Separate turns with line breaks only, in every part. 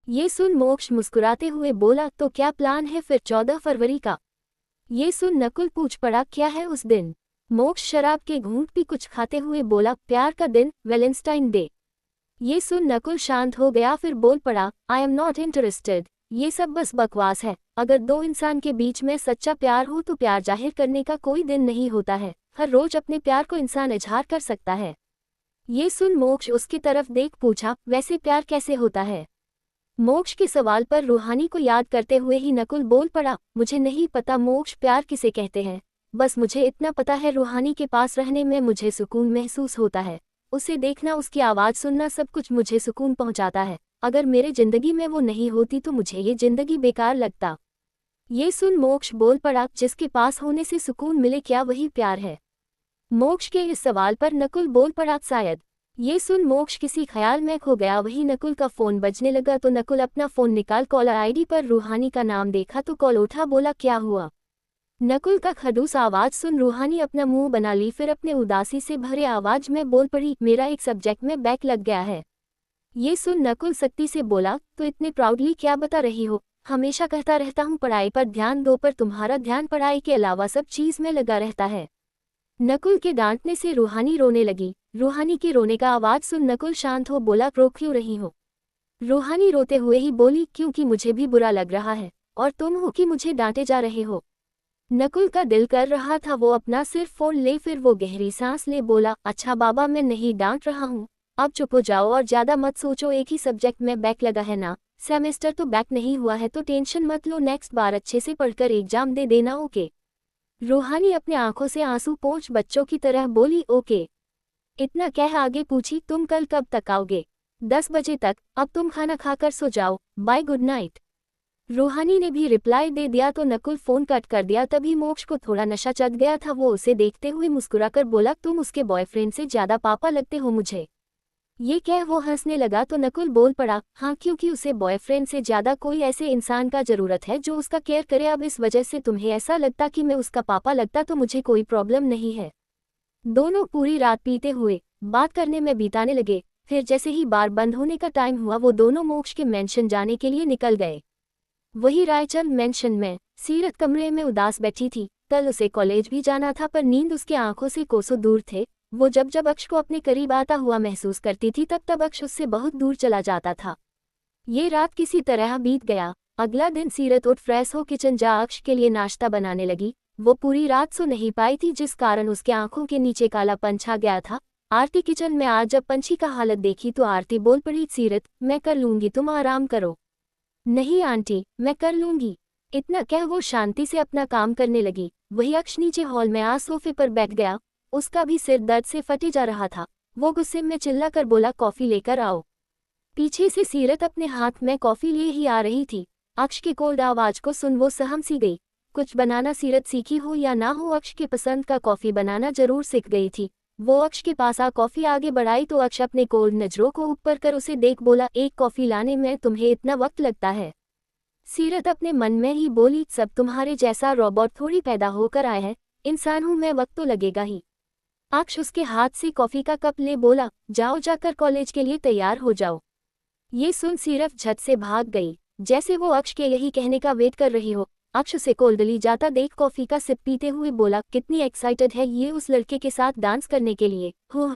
ये सुन मोक्ष मुस्कुराते हुए बोला, तो क्या प्लान है फिर 14 फरवरी का? ये सुन नकुल पूछ पड़ा, क्या है उस दिन? मोक्ष शराब के घूंट पी कुछ खाते हुए बोला, प्यार का दिन, वैलेंटाइन डे। ये सुन नकुल शांत हो गया, फिर बोल पड़ा, आई एम नॉट इंटरेस्टेड। ये सब बस बकवास है। अगर दो इंसान के बीच में सच्चा प्यार हो तो प्यार जाहिर करने का कोई दिन नहीं होता है। हर रोज अपने प्यार को इंसान इजहार कर सकता है। ये सुन मोक्ष उसकी तरफ देख पूछा, वैसे प्यार कैसे होता है? मोक्ष के सवाल पर रूहानी को याद करते हुए ही नकुल बोल पड़ा, मुझे नहीं पता मोक्ष प्यार किसे कहते हैं। बस मुझे इतना पता है, रूहानी के पास रहने में मुझे सुकून महसूस होता है। उसे देखना, उसकी आवाज़ सुनना, सब कुछ मुझे सुकून पहुंचाता है। अगर मेरे जिंदगी में वो नहीं होती तो मुझे ये जिंदगी बेकार लगता। ये सुन मोक्ष बोल पड़ा, जिसके पास होने से सुकून मिले, क्या वही प्यार है? मोक्ष के इस सवाल पर नकुल बोल पड़ा, शायद। ये सुन मोक्ष किसी ख्याल में खो गया। वहीं नकुल का फोन बजने लगा तो नकुल अपना फोन निकाल कॉलर आईडी पर रूहानी का नाम देखा तो कॉल उठा। बोला, क्या हुआ? नकुल का खड़ूस आवाज सुन रूहानी अपना मुंह बना ली, फिर अपने उदासी से भरे आवाज में बोल पड़ी, मेरा एक सब्जेक्ट में बैक लग गया है। ये सुन नकुल सख्ती से बोला, तो इतने प्राउडली क्या बता रही हो? हमेशा कहता रहता हूँ पढ़ाई पर ध्यान दो, पर तुम्हारा ध्यान पढ़ाई के अलावा सब चीज में लगा रहता है। नकुल के डांटने से रूहानी रोने लगी। रूहानी की रोने का आवाज सुन नकुल शांत हो बोला, रो क्यों रही हो? रूहानी रोते हुए ही बोली, क्योंकि मुझे भी बुरा लग रहा है, और तुम हो कि मुझे डांटे जा रहे हो। नकुल का दिल कर रहा था वो अपना सिर फोड़ ले, फिर वो गहरी सांस ले बोला, अच्छा बाबा, मैं नहीं डांट रहा हूँ, अब चुप हो जाओ और ज्यादा मत सोचो। एक ही सब्जेक्ट में बैक लगा है ना, सेमेस्टर तो बैक नहीं हुआ है, तो टेंशन मत लो, नेक्स्ट बार अच्छे से पढ़कर एग्जाम दे देना, ओके? रूहानी अपने आंखों से आंसू पोंछ बच्चों की तरह बोली, ओके। इतना कह आगे पूछी, तुम कल कब तक आओगे? 10 बजे तक। अब तुम खाना खाकर सो जाओ, बाय, गुड नाइट। रूहानी ने भी रिप्लाई दे दिया तो नकुल फोन कट कर दिया। तभी मोक्ष को थोड़ा नशा चढ़ गया था। वो उसे देखते हुए मुस्कुराकर बोला, तुम उसके बॉयफ्रेंड से ज्यादा पापा लगते हो मुझे। ये कह वो हंसने लगा तो नकुल बोल पड़ा, हाँ, क्योंकि उसे बॉयफ्रेंड से ज्यादा कोई ऐसे इंसान का जरूरत है जो उसका केयर करे। अब इस वजह से तुम्हें ऐसा लगता कि मैं उसका पापा लगता तो मुझे कोई प्रॉब्लम नहीं है। दोनों पूरी रात पीते हुए बात करने में बिताने लगे। फिर जैसे ही बार बंद होने का टाइम हुआ वो दोनों मोक्ष के मेंशन जाने के लिए निकल गए। वही रायचंद मेंशन में सीरत कमरे में उदास बैठी थी। कल उसे कॉलेज भी जाना था, पर नींद उसके आंखों से कोसों दूर थे। वो जब जब अक्ष को अपने करीब आता हुआ महसूस करती थी तब तब अक्ष उससे बहुत दूर चला जाता था। ये रात किसी तरह बीत गया। अगला दिन सीरत उठ फ्रेश हो किचन जा अक्ष के लिए नाश्ता बनाने लगी। वो पूरी रात सो नहीं पाई थी, जिस कारण उसके आंखों के नीचे काला पंच आ गया था। आरती किचन में आज जब पंछी का हालत देखी तो आरती बोल पड़ी, सीरत, मैं कर लूंगी, तुम आराम करो। नहीं आंटी, मैं कर लूंगी। इतना कह वो शांति से अपना काम करने लगी। वही अक्ष नीचे हॉल में आ सोफे पर बैठ गया। उसका भी सिर दर्द से फटे जा रहा था। वो गुस्से में चिल्लाकर बोला, कॉफी लेकर आओ। पीछे से सीरत अपने हाथ में कॉफी लिए ही आ रही थी। अक्ष की कोल्ड आवाज को सुन वो सहम सी गई। कुछ बनाना सीरत सीखी हो या ना हो, अक्ष के पसंद का कॉफी बनाना जरूर सीख गई थी। वो अक्ष के पास आ कॉफी आगे बढ़ाई तो अक्ष अपने कोल्ड नजरों को ऊपर कर उसे देख बोला, एक कॉफी लाने में तुम्हें इतना वक्त लगता है? सीरत अपने मन में ही बोली, सब तुम्हारे जैसा रोबोट थोड़ी पैदा होकर आए हैं, इंसान हूं मैं, वक्त तो लगेगा ही। अक्ष उसके हाथ से कॉफी का कप ले बोला, जाओ जाकर कॉलेज के लिए तैयार हो जाओ। ये सुन सीरत झट से भाग गई, जैसे वो अक्ष के यही कहने का वेट कर रही हो। अक्ष उसे कोल्डली जाता देख कॉफी का सिप पीते हुए बोला, कितनी एक्साइटेड है ये उस लड़के के साथ डांस करने के लिए, हो?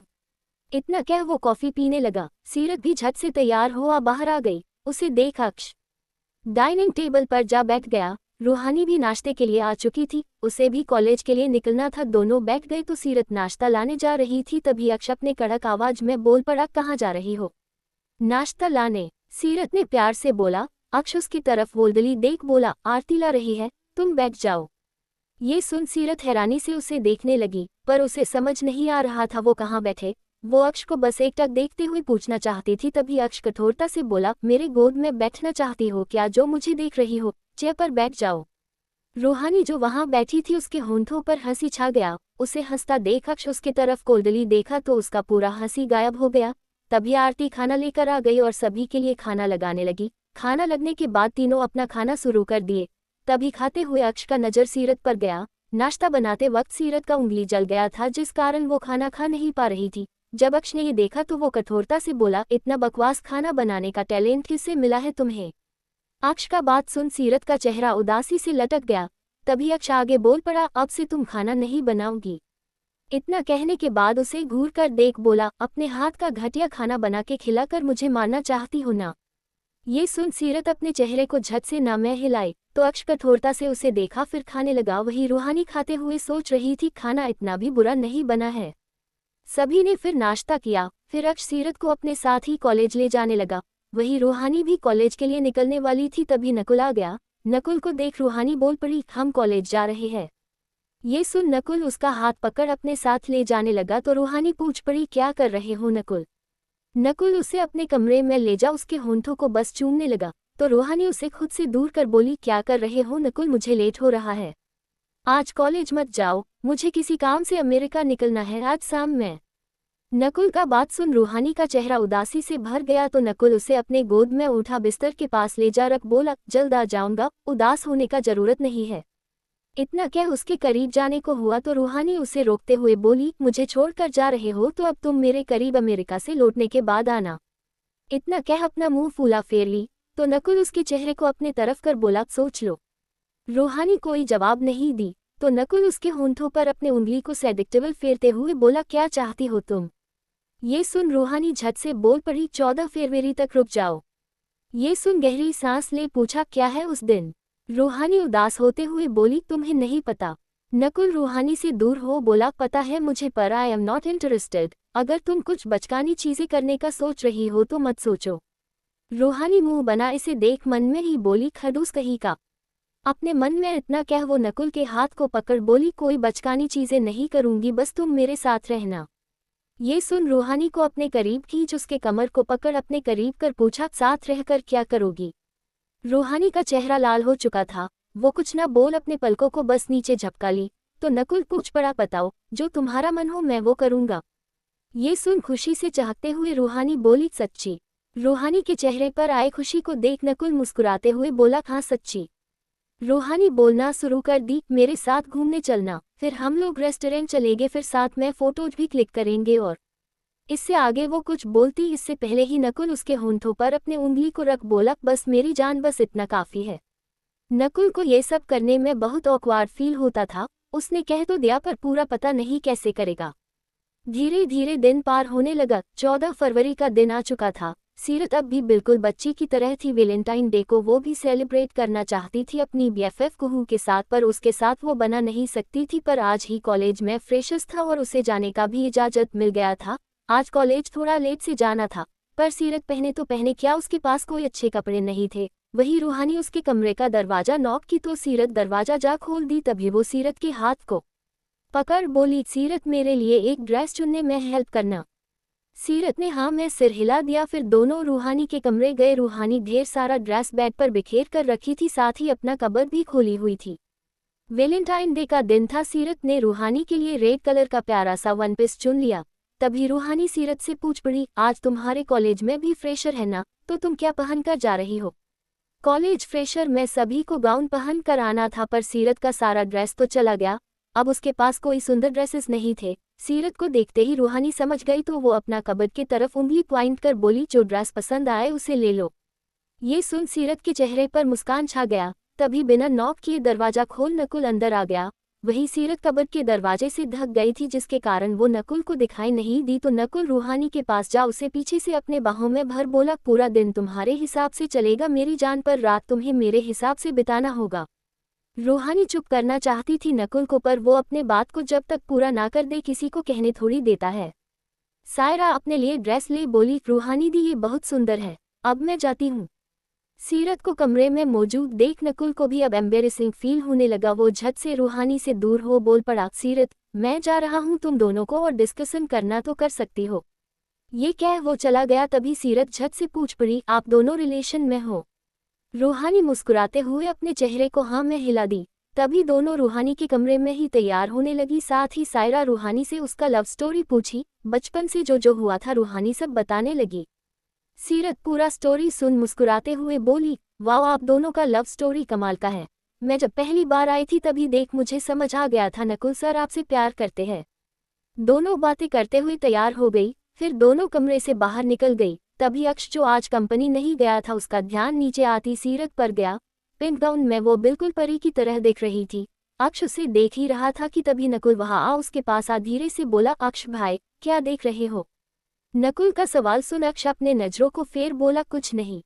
इतना कह वो कॉफी पीने लगा। सीरत भी झट से तैयार हुआ बाहर आ गई। उसे देख अक्ष डाइनिंग टेबल पर जा बैठ गया। रूहानी भी नाश्ते के लिए आ चुकी थी, उसे भी कॉलेज के लिए निकलना था। दोनों बैठ गए तो सीरत नाश्ता लाने जा रही थी। तभी अक्ष अपने कड़क आवाज में बोल पड़ा, कहाँ जा रही हो? नाश्ता लाने, सीरत ने प्यार से बोला। अक्ष उसकी तरफ वोल्डली देख बोला, आरती ला रही है, तुम बैठ जाओ। ये सुन सीरत हैरानी से उसे देखने लगी, पर उसे समझ नहीं आ रहा था वो कहाँ बैठे। वो अक्ष को बस एकटक देखते हुए पूछना चाहती थी। तभी अक्ष कठोरता से बोला, मेरे गोद में बैठना चाहती हो क्या, जो मुझे देख रही हो? चेयर पर बैठ जाओ। रूहानी जो वहां बैठी थी उसके होंठों पर हंसी छा गया। उसे हंसता देख अक्ष उसकी तरफ कोल्डली देखा तो उसका पूरा हंसी गायब हो गया। तभी आरती खाना लेकर आ गई और सभी के लिए खाना लगाने लगी। खाना लगने के बाद तीनों अपना खाना शुरू कर दिए। तभी खाते हुए अक्ष का नजर सीरत पर गया। नाश्ता बनाते वक्त सीरत का उंगली जल गया था, जिस कारण वो खाना खा नहीं पा रही थी। जब अक्ष ने ये देखा तो वो कठोरता से बोला, इतना बकवास खाना बनाने का टैलेंट किससे मिला है तुम्हें? अक्ष का बात सुन सीरत का चेहरा उदासी से लटक गया। तभी अक्ष आगे बोल पड़ा, अब से तुम खाना नहीं बनाओगी। इतना कहने के बाद उसे घूर कर देख बोला, अपने हाथ का घटिया खाना बना के खिलाकर मुझे मारना चाहती हो ना? ये सुन सीरत अपने चेहरे को झट से ना मैं हिलाई तो अक्ष कठोरता से उसे देखा, फिर खाने लगा। वही रूहानी खाते हुए सोच रही थी, खाना इतना भी बुरा नहीं बना है। सभी ने फिर नाश्ता किया। फिर अक्ष सीरत को अपने साथ ही कॉलेज ले जाने लगा। वही रूहानी भी कॉलेज के लिए निकलने वाली थी, तभी नकुल आ गया। नकुल को देख रूहानी बोल पड़ी, हम कॉलेज जा रहे हैं। ये सुन नकुल उसका हाथ पकड़ अपने साथ ले जाने लगा तो रूहानी पूछ पड़ी, क्या कर रहे हो नकुल? नकुल उसे अपने कमरे में ले जा उसके होंठों को बस चूमने लगा तो रूहानी उसे खुद से दूर कर बोली, क्या कर रहे हो नकुल, मुझे लेट हो रहा है। आज कॉलेज मत जाओ, मुझे किसी काम से अमेरिका निकलना है आज शाम में। नकुल का बात सुन रूहानी का चेहरा उदासी से भर गया तो नकुल उसे अपने गोद में उठा बिस्तर के पास ले जा रख बोला, जल्द आ जाऊंगा, उदास होने का जरूरत नहीं है। इतना कह उसके करीब जाने को हुआ तो रूहानी उसे रोकते हुए बोली, मुझे छोड़कर जा रहे हो तो अब तुम मेरे करीब अमेरिका से लौटने के बाद आना। इतना कह अपना मुंह फूला फेर ली तो नकुल उसके चेहरे को अपने तरफ कर बोला, सोच लो। रूहानी कोई जवाब नहीं दी तो नकुल उसके होंठों पर अपने उंगली को सेडिक्टिवल फेरते हुए बोला, क्या चाहती हो तुम? ये सुन रूहानी झट से बोल पड़ी, 14 फरवरी तक रुक जाओ। ये सुन गहरी सांस ले पूछा, क्या है उस दिन? रूहानी उदास होते हुए बोली, तुम्हें नहीं पता? नकुल रूहानी से दूर हो बोला, पता है मुझे पर आई एम नॉट इंटरेस्टेड। अगर तुम कुछ बचकानी चीजें करने का सोच रही हो तो मत सोचो। रूहानी मुंह बना इसे देख मन में ही बोली, खड़ूस कहीं का। अपने मन में इतना कह वो नकुल के हाथ को पकड़ बोली, कोई बचकानी चीजें नहीं करूंगी, बस तुम मेरे साथ रहना। ये सुन रूहानी को अपने करीब खींच उसके कमर को पकड़ अपने करीब कर पूछा, साथ रहकर क्या करोगी? रूहानी का चेहरा लाल हो चुका था, वो कुछ न बोल अपने पलकों को बस नीचे झपका ली तो नकुल पूछ पड़ा, बताओ, जो तुम्हारा मन हो मैं वो करूंगा। ये सुन खुशी से चाहते हुए रूहानी बोली, सच्ची? रूहानी के चेहरे पर आए खुशी को देख नकुल मुस्कुराते हुए बोला, हाँ सच्ची। रूहानी बोलना शुरू कर दी, मेरे साथ घूमने चलना, फिर हम लोग रेस्टोरेंट चलेंगे, फिर साथ में फोटोज भी क्लिक करेंगे। और इससे आगे वो कुछ बोलती इससे पहले ही नकुल उसके होंठों पर अपने उंगली को रख बोला, बस मेरी जान, बस इतना काफी है। नकुल को ये सब करने में बहुत ऑकवर्ड फील होता था। उसने कह तो दिया पर पूरा पता नहीं कैसे करेगा। धीरे धीरे दिन पार होने लगा। 14 फरवरी का दिन आ चुका था। सीरत अब भी बिल्कुल बच्ची की तरह थी। वैलेंटाइन डे को वो भी सेलिब्रेट करना चाहती थी अपनी बीएफएफ कुहू के साथ, पर उसके साथ वो बना नहीं सकती थी। पर आज ही कॉलेज में फ्रेशर्स था और उसे जाने का भी इजाजत मिल गया था। आज कॉलेज थोड़ा लेट से जाना था, पर सीरत पहने तो पहने क्या, उसके पास कोई अच्छे कपड़े नहीं थे। वही रूहानी उसके कमरे का दरवाजा नॉक की तो सीरत दरवाजा जा खोल दी। तभी वो सीरत के हाथ को पकड़ बोली, सीरत मेरे लिए एक ड्रेस चुनने में हेल्प करना। सीरत ने हाँ में सिर हिला दिया। फिर दोनों रूहानी के कमरे गए। रूहानी ढेर सारा ड्रेस बेड पर बिखेर कर रखी थी, साथ ही अपना कबर्ड भी खोली हुई थी। वैलेंटाइन डे का दिन था। सीरत ने रूहानी के लिए रेड कलर का प्यारा सा वन पीस चुन लिया। तभी रूहानी सीरत से पूछ पड़ी, आज तुम्हारे कॉलेज में भी फ्रेशर है ना, तो तुम क्या पहन कर जा रही हो? कॉलेज फ्रेशर में सभी को गाउन पहन कर आना था, पर सीरत का सारा ड्रेस तो चला गया। अब उसके पास कोई सुंदर ड्रेसेस नहीं थे। सीरत को देखते ही रूहानी समझ गई तो वो अपना कबर्ड की तरफ उंगली पॉइंट कर बोली, जो ड्रेस पसंद आए उसे ले लो। ये सुन सीरत के चेहरे पर मुस्कान छा गया। तभी बिना नॉक किए दरवाजा खोल नकुल अंदर आ गया। वही सीरत कबर्ड के दरवाजे से ढक गई थी, जिसके कारण वो नकुल को दिखाई नहीं दी। तो नकुल रूहानी के पास जा उसे पीछे से अपने बाहों में भर बोला, पूरा दिन तुम्हारे हिसाब से चलेगा मेरी जान, पर रात तुम्हें मेरे हिसाब से बिताना होगा। रूहानी चुप करना चाहती थी नकुल को, पर वो अपने बात को जब तक पूरा ना कर दे किसी को कहने थोड़ी देता है। सायरा अपने लिए ड्रेस ले बोली, रूहानी दी ये बहुत सुंदर है, अब मैं जाती हूँ। सीरत को कमरे में मौजूद देख नकुल को भी अब एम्बेरेसिंग फील होने लगा। वो झट से रूहानी से दूर हो बोल पड़ा, सीरत मैं जा रहा हूँ, तुम दोनों को और डिस्कशन करना तो कर सकती हो। ये कह वो चला गया। तभी सीरत झट से पूछ पड़ी, आप दोनों रिलेशन में हो? रूहानी मुस्कुराते हुए अपने चेहरे को हाँ में हिला दी। तभी दोनों रूहानी के कमरे में ही तैयार होने लगी। साथ ही सायरा रूहानी से उसका लव स्टोरी पूछी। बचपन से जो हुआ था रूहानी सब बताने लगी। सीरत पूरा स्टोरी सुन मुस्कुराते हुए बोली, वाह आप दोनों का लव स्टोरी कमाल का है। मैं जब पहली बार आई थी तभी देख मुझे समझ आ गया था नकुल सर आपसे प्यार करते हैं। दोनों बातें करते हुए तैयार हो गई। फिर दोनों कमरे से बाहर निकल गई। तभी अक्ष जो आज कंपनी नहीं गया था उसका ध्यान नीचे आती सीरत पर गया। पिंक गाउन में वो बिल्कुल परी की तरह दिख रही थी। अक्ष उसे देख ही रहा था कि तभी नकुल वहां आ उसके पास आ धीरे से बोला, अक्ष भाई क्या देख रहे हो? नकुल का सवाल सुन अक्ष अपने नजरों को फेर बोला, कुछ नहीं।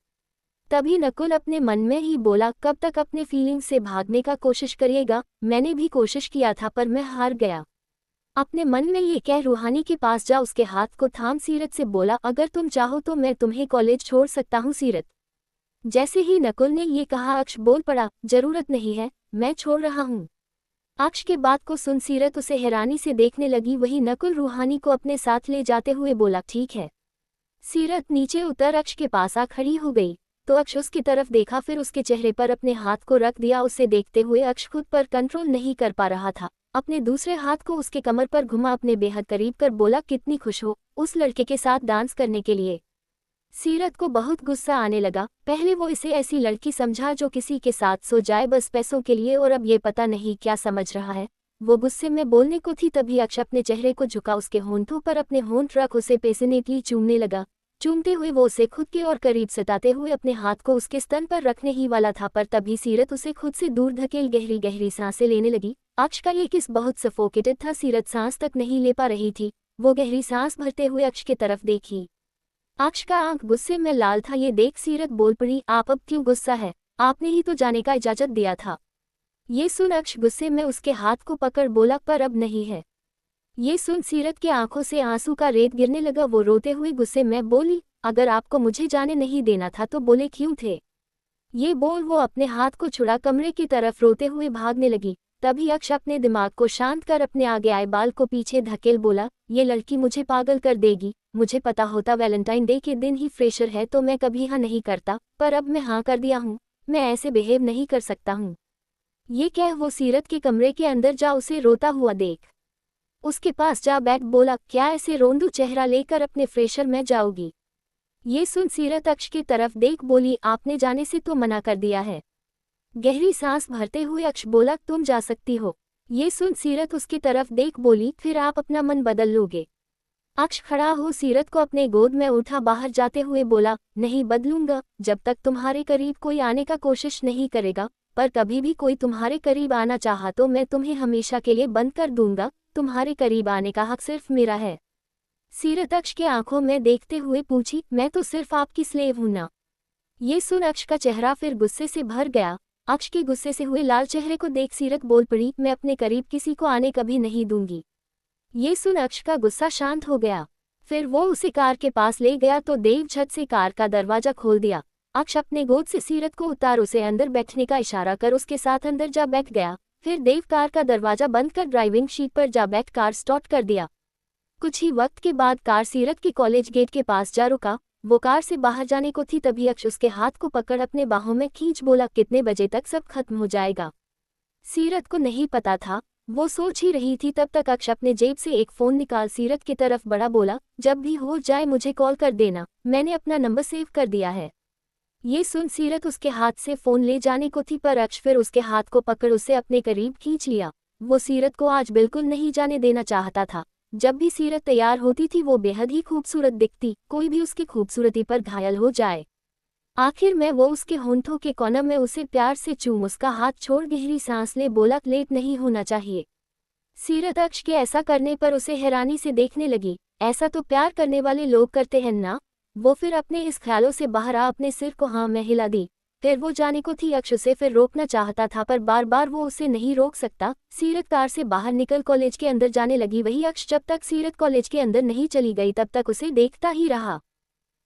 तभी नकुल अपने मन में ही बोला, कब तक अपने फीलिंग्स से भागने का कोशिश करिएगा? मैंने भी कोशिश किया था पर मैं हार गया। अपने मन में ये कह रूहानी के पास जा उसके हाथ को थाम सीरत से बोला, अगर तुम चाहो तो मैं तुम्हें कॉलेज छोड़ सकता हूँ सीरत। जैसे ही नकुल ने ये कहा अक्ष बोल पड़ा, जरूरत नहीं है, मैं छोड़ रहा हूँ। अक्ष के बात को सुन सीरत उसे हैरानी से देखने लगी। वही नकुल रूहानी को अपने साथ ले जाते हुए बोला, ठीक है। सीरत नीचे उतर अक्ष के पास आ खड़ी हो गई तो अक्ष उसकी तरफ देखा, फिर उसके चेहरे पर अपने हाथ को रख दिया। उसे देखते हुए अक्ष खुद पर कंट्रोल नहीं कर पा रहा था। अपने दूसरे हाथ को उसके कमर पर घुमा अपने बेहद करीब कर बोला, कितनी खुश हो उस लड़के के साथ डांस करने के लिए? सीरत को बहुत गुस्सा आने लगा। पहले वो इसे ऐसी लड़की समझा जो किसी के साथ सो जाए बस पैसों के लिए, और अब ये पता नहीं क्या समझ रहा है। वो गुस्से में बोलने को थी तभी अक्ष अपने चेहरे को झुका उसके होंठों पर अपने होंठ रख उसे पैशनेटली चूमने लगा। चूमते हुए वो उसे खुद के और करीब सताते हुए अपने हाथ को उसके स्तन पर रखने ही वाला था, पर तभी सीरत उसे खुद से दूर धकेल गहरी गहरी सांसें लेने लगी। अक्ष का ये किस बहुत सफोकेटेड था, सीरत सांस तक नहीं ले पा रही थी। वो गहरी सांस भरते हुए अक्ष की तरफ देखी। अक्ष का आंख गुस्से में लाल था। ये देख सीरत बोल पड़ी, आप अब क्यों गुस्सा है? आपने ही तो जाने का इजाजत दिया था। ये सुन अक्ष गुस्से में उसके हाथ को पकड़ बोला, पर अब नहीं है। ये सुन सीरत की आंखों से आंसू का रेत गिरने लगा। वो रोते हुए गुस्से में बोली, अगर आपको मुझे जाने नहीं देना था तो बोले क्यों थे? ये बोल वो अपने हाथ को छुड़ा कमरे की तरफ रोते हुए भागने लगी। तभी अक्ष अपने दिमाग को शांत कर अपने आगे आए बाल को पीछे धकेल बोला, ये लड़की मुझे पागल कर देगी। मुझे पता होता वैलेंटाइन डे के दिन ही फ्रेशर है तो मैं कभी हाँ नहीं करता, पर अब मैं हाँ कर दिया हूँ। मैं ऐसे बिहेव नहीं कर सकता हूँ। ये कह वो सीरत के कमरे के अंदर जा उसे रोता हुआ देख उसके पास जा बैठ बोला, क्या ऐसे रोंदू चेहरा लेकर अपने फ्रेशर में जाओगी? ये सुन सीरत अक्ष की तरफ देख बोली, आपने जाने से तो मना कर दिया है। गहरी सांस भरते हुए अक्ष बोला, तुम जा सकती हो। ये सुन सीरत उसकी तरफ देख बोली, फिर आप अपना मन बदल लोगे? अक्ष खड़ा हो सीरत को अपने गोद में उठा बाहर जाते हुए बोला, नहीं बदलूंगा जब तक तुम्हारे करीब कोई आने का कोशिश नहीं करेगा, पर कभी भी कोई तुम्हारे करीब आना चाहा तो मैं तुम्हें हमेशा के लिए बंद कर दूंगा। तुम्हारे करीब आने का हक सिर्फ मेरा है। सीरत अक्ष के आंखों में देखते हुए पूछी, मैं तो सिर्फ आपकी स्लेव हूं ना? ये सुन अक्ष का चेहरा फिर गुस्से से भर गया। अक्ष के गुस्से से हुए लाल चेहरे को देख सीरत बोल पड़ी, मैं अपने करीब किसी को आने कभी नहीं दूंगी। ये सुन अक्ष का गुस्सा शांत हो गया। फिर वो उसे कार के पास ले गया तो देव झट से कार का दरवाजा खोल दिया। अक्ष अपने गोद से सीरत को उतार उसे अंदर बैठने का इशारा कर उसके साथ अंदर जा बैठ गया। फिर देव कार का दरवाजा बंद कर ड्राइविंग सीट पर जा बैठ कार स्टार्ट कर दिया। कुछ ही वक्त के बाद कार सीरत के कॉलेज गेट के पास जा रुका। वो कार से बाहर जाने को थी तभी अक्ष उसके हाथ को पकड़ अपने बाहों में खींच बोला, कितने बजे तक सब खत्म हो जाएगा? सीरत को नहीं पता था, वो सोच ही रही थी। तब तक अक्ष अपने जेब से एक फ़ोन निकाल सीरत की तरफ बढ़ा बोला, जब भी हो जाए मुझे कॉल कर देना, मैंने अपना नंबर सेव कर दिया है। ये सुन सीरत उसके हाथ से फ़ोन ले जाने को थी पर अक्ष फिर उसके हाथ को पकड़ उसे अपने करीब खींच लिया। वो सीरत को आज बिल्कुल नहीं जाने देना चाहता था। जब भी सीरत तैयार होती थी वो बेहद ही खूबसूरत दिखती, कोई भी उसकी खूबसूरती पर घायल हो जाए। आखिर में वो उसके होंठों के कोने में उसे प्यार से चूम उसका हाथ छोड़ गहरी सांस ले बोला, लेट नहीं होना चाहिए। सीरत अक्ष के ऐसा करने पर उसे हैरानी से देखने लगी। ऐसा तो प्यार करने वाले लोग करते हैं ना? वो फिर अपने इस ख्यालों से बाहर आ अपने सिर को हाँ में हिला दी। फिर वो जाने को थी अक्ष उसे फिर रोकना चाहता था पर बार बार वो उसे नहीं रोक सकता। सीरत कार से बाहर निकल कॉलेज के अंदर जाने लगी। वही अक्ष जब तक सीरत कॉलेज के अंदर नहीं चली गई तब तक उसे देखता ही रहा।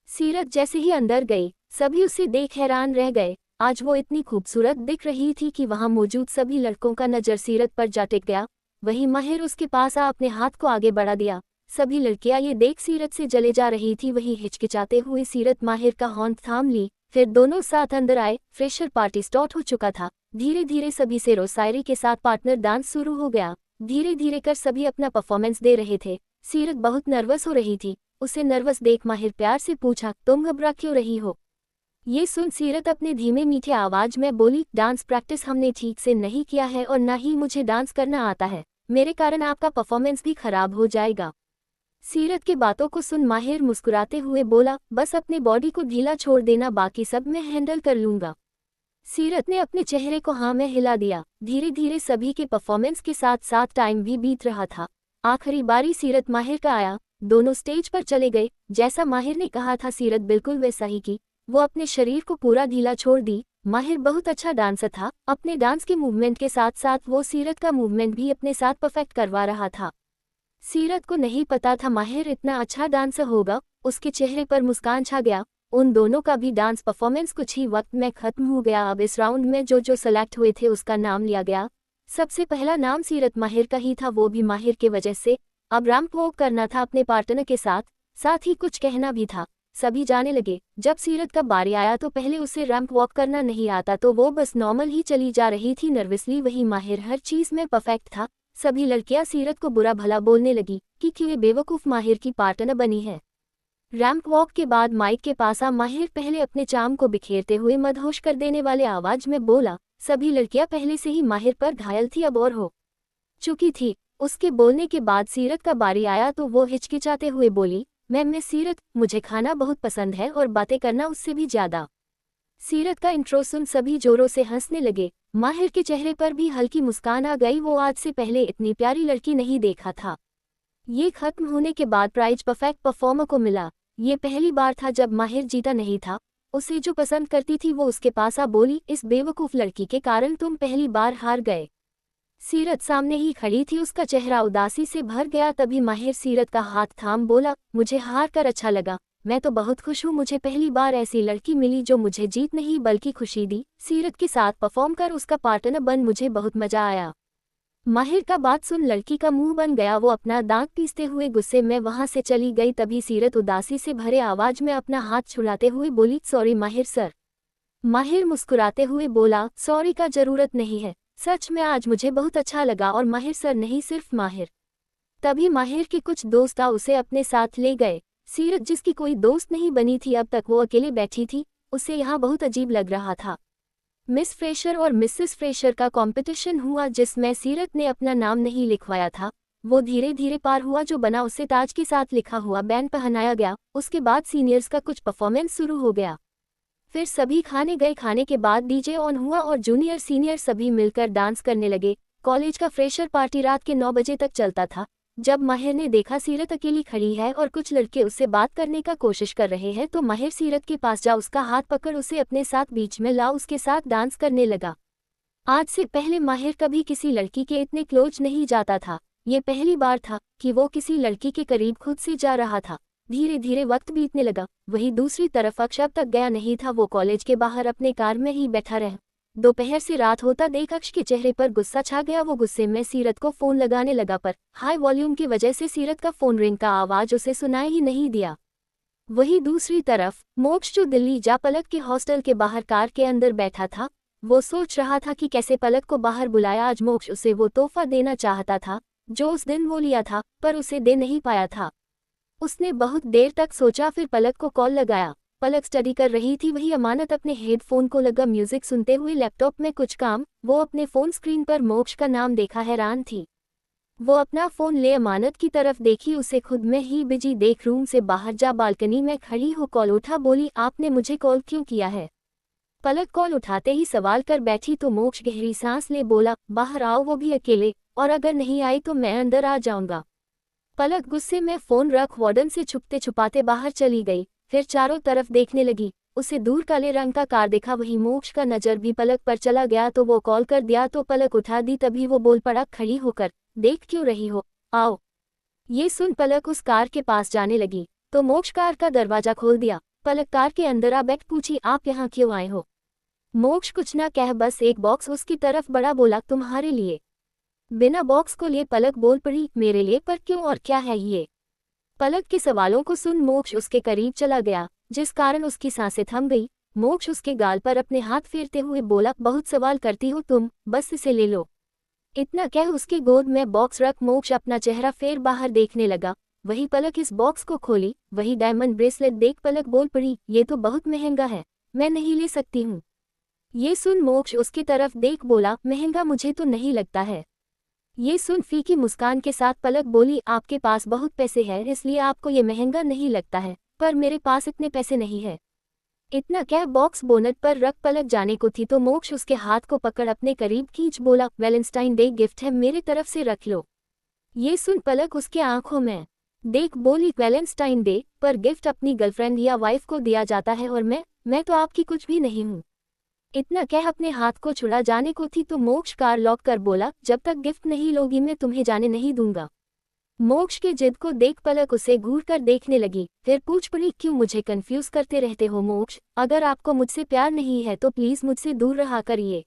सीरत जैसे ही अंदर गई सभी उसे देख हैरान रह गए। आज वो इतनी खूबसूरत दिख रही थी कि वहां मौजूद सभी लड़कों का नजर सीरत पर जा टिक गया। वही माहिर उसके पास आ अपने हाथ को आगे बढ़ा दिया। सभी लड़कियां ये देख सीरत से जले जा रही थी। वही हिचकिचाते हुए सीरत माहिर का हाथ थाम ली। फिर दोनों साथ अंदर आए। फ्रेशर पार्टी स्टार्ट हो चुका था। धीरे धीरे सभी से रोसायरी के साथ पार्टनर डांस शुरू हो गया। धीरे धीरे कर सभी अपना परफॉर्मेंस दे रहे थे। सीरत बहुत नर्वस हो रही थी। उसे नर्वस देख माहिर प्यार से पूछा, तुम घबरा क्यों रही हो? ये सुन सीरत अपने धीमे मीठे आवाज में बोली, डांस प्रैक्टिस हमने ठीक से नहीं किया है और ना ही मुझे डांस करना आता है। मेरे कारण आपका परफॉर्मेंस भी खराब हो जाएगा। सीरत की बातों को सुन माहिर मुस्कुराते हुए बोला, बस अपने बॉडी को ढीला छोड़ देना, बाकी सब मैं हैंडल कर लूंगा। सीरत ने अपने चेहरे को हाँ में हिला दिया। धीरे धीरे सभी के परफॉर्मेंस के साथ साथ टाइम भी बीत रहा था। आखिरी बारी सीरत माहिर का आया। दोनों स्टेज पर चले गए। जैसा माहिर ने कहा था सीरत बिल्कुल वैसा ही की। वो अपने शरीर को पूरा ढीला छोड़ दी। माहिर बहुत अच्छा डांसर था। अपने डांस के मूवमेंट के साथ साथ वो सीरत का मूवमेंट भी अपने साथ परफेक्ट करवा रहा था। सीरत को नहीं पता था माहिर इतना अच्छा डांसर होगा। उसके चेहरे पर मुस्कान छा गया। उन दोनों का भी डांस परफॉर्मेंस कुछ ही वक्त में खत्म हो गया। अब इस राउंड में जो जो सेलेक्ट हुए थे उसका नाम लिया गया। सबसे पहला नाम सीरत माहिर का ही था, वो भी माहिर के वजह से। अब रैंप वॉक करना था अपने पार्टनर के साथ, साथ ही कुछ कहना भी था। सभी जाने लगे। जब सीरत का बारी आया तो पहले उसे रैंप वॉक करना नहीं आता तो वो बस नॉर्मल ही चली जा रही थी नर्वसली। वही माहिर हर चीज में परफेक्ट था। सभी लड़कियां सीरत को बुरा भला बोलने लगी कि क्यों ये बेवकूफ माहिर की पार्टनर बनी है। रैंप वॉक के बाद माइक के पास आ माहिर पहले अपने चार्म को बिखेरते हुए मदहोश कर देने वाले आवाज में बोला, सभी लड़कियां पहले से ही माहिर पर घायल थी, अब और हो चुकी थी। उसके बोलने के बाद सीरत का बारी आया तो वो हिचकिचाते हुए बोली, मैं सीरत, मुझे खाना बहुत पसंद है और बातें करना उससे भी ज्यादा। सीरत का इंट्रो सुन सभी जोरों से हंसने लगे। माहिर के चेहरे पर भी हल्की मुस्कान आ गई। वो आज से पहले इतनी प्यारी लड़की नहीं देखा था। ये खत्म होने के बाद प्राइज परफेक्ट परफॉर्मर को मिला। ये पहली बार था जब माहिर जीता नहीं था। उसे जो पसंद करती थी वो उसके पास आ बोली, इस बेवकूफ लड़की के कारण तुम पहली बार हार गए। सीरत सामने ही खड़ी थी, उसका चेहरा उदासी से भर गया। तभी माहिर सीरत का हाथ थाम बोला, मुझे हार कर अच्छा लगा, मैं तो बहुत खुश हूँ। मुझे पहली बार ऐसी लड़की मिली जो मुझे जीत नहीं बल्कि खुशी दी। सीरत के साथ परफॉर्म कर उसका पार्टनर बन मुझे बहुत मजा आया। माहिर का बात सुन लड़की का मुंह बन गया। वो अपना दांत पीसते हुए गुस्से में वहां से चली गई। तभी सीरत उदासी से भरे आवाज में अपना हाथ छुड़ाते हुए बोली, सॉरी माहिर सर। माहिर मुस्कुराते हुए बोला, सॉरी का जरूरत नहीं है, सच में आज मुझे बहुत अच्छा लगा। और माहिर सर नहीं, सिर्फ माहिर। तभी माहिर के कुछ दोस्त आ उसे अपने साथ ले गए। सीरत जिसकी कोई दोस्त नहीं बनी थी, अब तक वो अकेले बैठी थी। उसे यहाँ बहुत अजीब लग रहा था। मिस फ्रेशर और मिसेस फ्रेशर का कंपटीशन हुआ जिसमें सीरत ने अपना नाम नहीं लिखवाया था। वो धीरे धीरे पार हुआ, जो बना उसे ताज के साथ लिखा हुआ बैंड पहनाया गया। उसके बाद सीनियर्स का कुछ परफॉर्मेंस शुरू हो गया। फिर सभी खाने गए। खाने के बाद डीजे ऑन हुआ और जूनियर सीनियर सभी मिलकर डांस करने लगे। कॉलेज का फ्रेशर पार्टी रात के 9 बजे तक चलता था। जब माहिर ने देखा सीरत अकेली खड़ी है और कुछ लड़के उससे बात करने का कोशिश कर रहे हैं तो माहिर सीरत के पास जा उसका हाथ पकड़ उसे अपने साथ बीच में ला उसके साथ डांस करने लगा। आज से पहले माहिर कभी किसी लड़की के इतने क्लोज नहीं जाता था। ये पहली बार था कि वो किसी लड़की के करीब खुद से जा रहा था। धीरे धीरे वक्त बीतने लगा। वही दूसरी तरफ अक्ष अब तक गया नहीं था। वो कॉलेज के बाहर अपने कार में ही बैठा रहा। दोपहर से रात होता देख अक्ष के चेहरे पर गुस्सा छा गया। वो गुस्से में सीरत को फोन लगाने लगा, पर हाई वॉल्यूम की वजह से सीरत का फोन रिंग का आवाज उसे सुनाई ही नहीं दिया। वही दूसरी तरफ मोक्ष, जो दिल्ली जा पलक के हॉस्टल के बाहर कार के अंदर बैठा था, वो सोच रहा था कि कैसे पलक को बाहर बुलाया। आज मोक्ष उसे वो तोहफा देना चाहता था जो उस दिन वो लिया था, पर उसे दे नहीं पाया था। उसने बहुत देर तक सोचा, फिर पलक को कॉल लगाया। पलक स्टडी कर रही थी। वही अमानत अपने हेडफोन को लगा म्यूजिक सुनते हुए लैपटॉप में कुछ काम। वो अपने फोन स्क्रीन पर मोक्ष का नाम देखा हैरान थी। वो अपना फोन ले अमानत की तरफ देखी, उसे खुद में ही बिजी देख रूम से बाहर जा बालकनी में खड़ी हो कॉल उठा। बोली, आपने मुझे कॉल क्यों किया है? पलक कॉल उठाते ही सवाल कर बैठी तो मोक्ष गहरी सांस ले बोला, बाहर आओ, वो भी अकेले, और अगर नहीं आई तो मैं अंदर आ जाऊंगा। पलक गुस्से में फोन रख वार्डन से छुपते छुपाते बाहर चली गई। फिर चारों तरफ देखने लगी। उसे दूर काले रंग का कार दिखा। वही मोक्ष का नजर भी पलक पर चला गया तो वो कॉल कर दिया तो पलक उठा दी। तभी वो बोल पड़ा, खड़ी होकर देख क्यों रही हो, आओ। ये सुन पलक उस कार के पास जाने लगी तो मोक्ष कार का दरवाजा खोल दिया। पलक कार के अंदर आ बैठ पूछी, आप यहाँ क्यों आए हो? मोक्ष कुछ ना कह बस एक बॉक्स उसकी तरफ बढ़ा, बोला, तुम्हारे लिए। बिना बॉक्स को लिए पलक बोल पड़ी, मेरे लिए? पर क्यों और क्या है ये? पलक के सवालों को सुन मोक्ष उसके करीब चला गया, जिस कारण उसकी सांसें थम गई। मोक्ष उसके गाल पर अपने हाथ फेरते हुए बोला, बहुत सवाल करती हो तुम, बस इसे ले लो। इतना कह उसके गोद में बॉक्स रख मोक्ष अपना चेहरा फेर बाहर देखने लगा। वही पलक इस बॉक्स को खोली। वही डायमंड ब्रेसलेट देख पलक बोल पड़ी, ये तो बहुत महंगा है, मैं नहीं ले सकती हूँ। ये सुन मोक्ष उसकी तरफ देख बोला, महंगा मुझे तो नहीं लगता है। ये सुन फीकी मुस्कान के साथ पलक बोली, आपके पास बहुत पैसे हैं इसलिए आपको ये महंगा नहीं लगता है, पर मेरे पास इतने पैसे नहीं है। इतना क्या बॉक्स बोनट पर रख पलक जाने को थी तो मोक्ष उसके हाथ को पकड़ अपने करीब खींच बोला, वैलेंटाइन डे गिफ्ट है मेरे तरफ से, रख लो। ये सुन पलक उसके आंखों में देख बोली, वैलेंटाइन डे पर गिफ्ट अपनी गर्लफ्रेंड या वाइफ को दिया जाता है और मैं तो आपकी कुछ भी नहीं हूँ। इतना कह अपने हाथ को छुड़ा जाने को थी तो मोक्ष कार लॉक कर बोला, जब तक गिफ्ट नहीं लोगी मैं तुम्हें जाने नहीं दूंगा। मोक्ष के जिद को देख पलक उसे घूर कर देखने लगी, फिर पूछ पड़ी, क्यों मुझे कंफ्यूज करते रहते हो मोक्ष, अगर आपको मुझसे प्यार नहीं है तो प्लीज मुझसे दूर रहा करिए।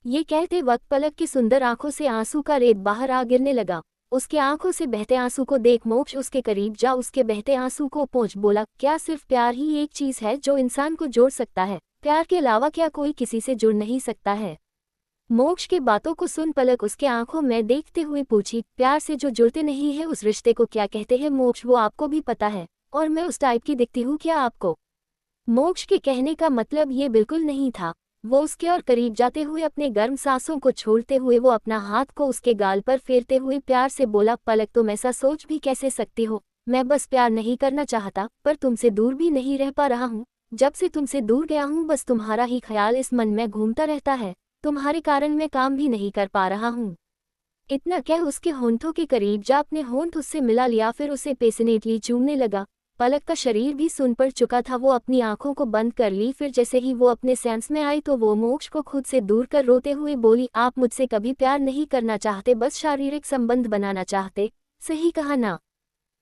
ये कहते वक्त पलक की सुंदर आंखों से आंसू का रेत बाहर आ गिरने लगा। उसके आंखों से बहते आंसू को देख मोक्ष उसके करीब जा उसके बहते आंसू को पोंछ बोला, क्या सिर्फ प्यार ही एक चीज है जो इंसान को जोड़ सकता है? प्यार के अलावा क्या कोई किसी से जुड़ नहीं सकता है? मोक्ष के बातों को सुन पलक उसके आंखों में देखते हुए पूछी, प्यार से जो जुड़ते नहीं है उस रिश्ते को क्या कहते हैं मोक्ष? वो आपको भी पता है, और मैं उस टाइप की दिखती हूँ क्या आपको? मोक्ष के कहने का मतलब ये बिल्कुल नहीं था। वो उसके और करीब जाते हुए अपने गर्म सांसों को छोड़ते हुए वो अपना हाथ को उसके गाल पर फेरते हुए प्यार से बोला, पलक तुम ऐसा सोच भी कैसे सकती हो? मैं बस प्यार नहीं करना चाहता, पर तुमसे दूर भी नहीं रह पा रहा हूँ। जब से तुमसे दूर गया हूँ बस तुम्हारा ही ख्याल इस मन में घूमता रहता है। तुम्हारे कारण मैं काम भी नहीं कर पा रहा हूँ। इतना कह उसके होंठों के करीब जा अपने होंठ उससे मिला लिया, फिर उसे पैशनेटली चूमने लगा। पलक का शरीर भी सुन पड़ चुका था, वो अपनी आंखों को बंद कर ली। फिर जैसे ही वो अपने सेंस में आई तो वो मोक्ष को खुद से दूर कर रोते हुए बोली, आप मुझसे कभी प्यार नहीं करना चाहते, बस शारीरिक संबंध बनाना चाहते, सही कहा ना?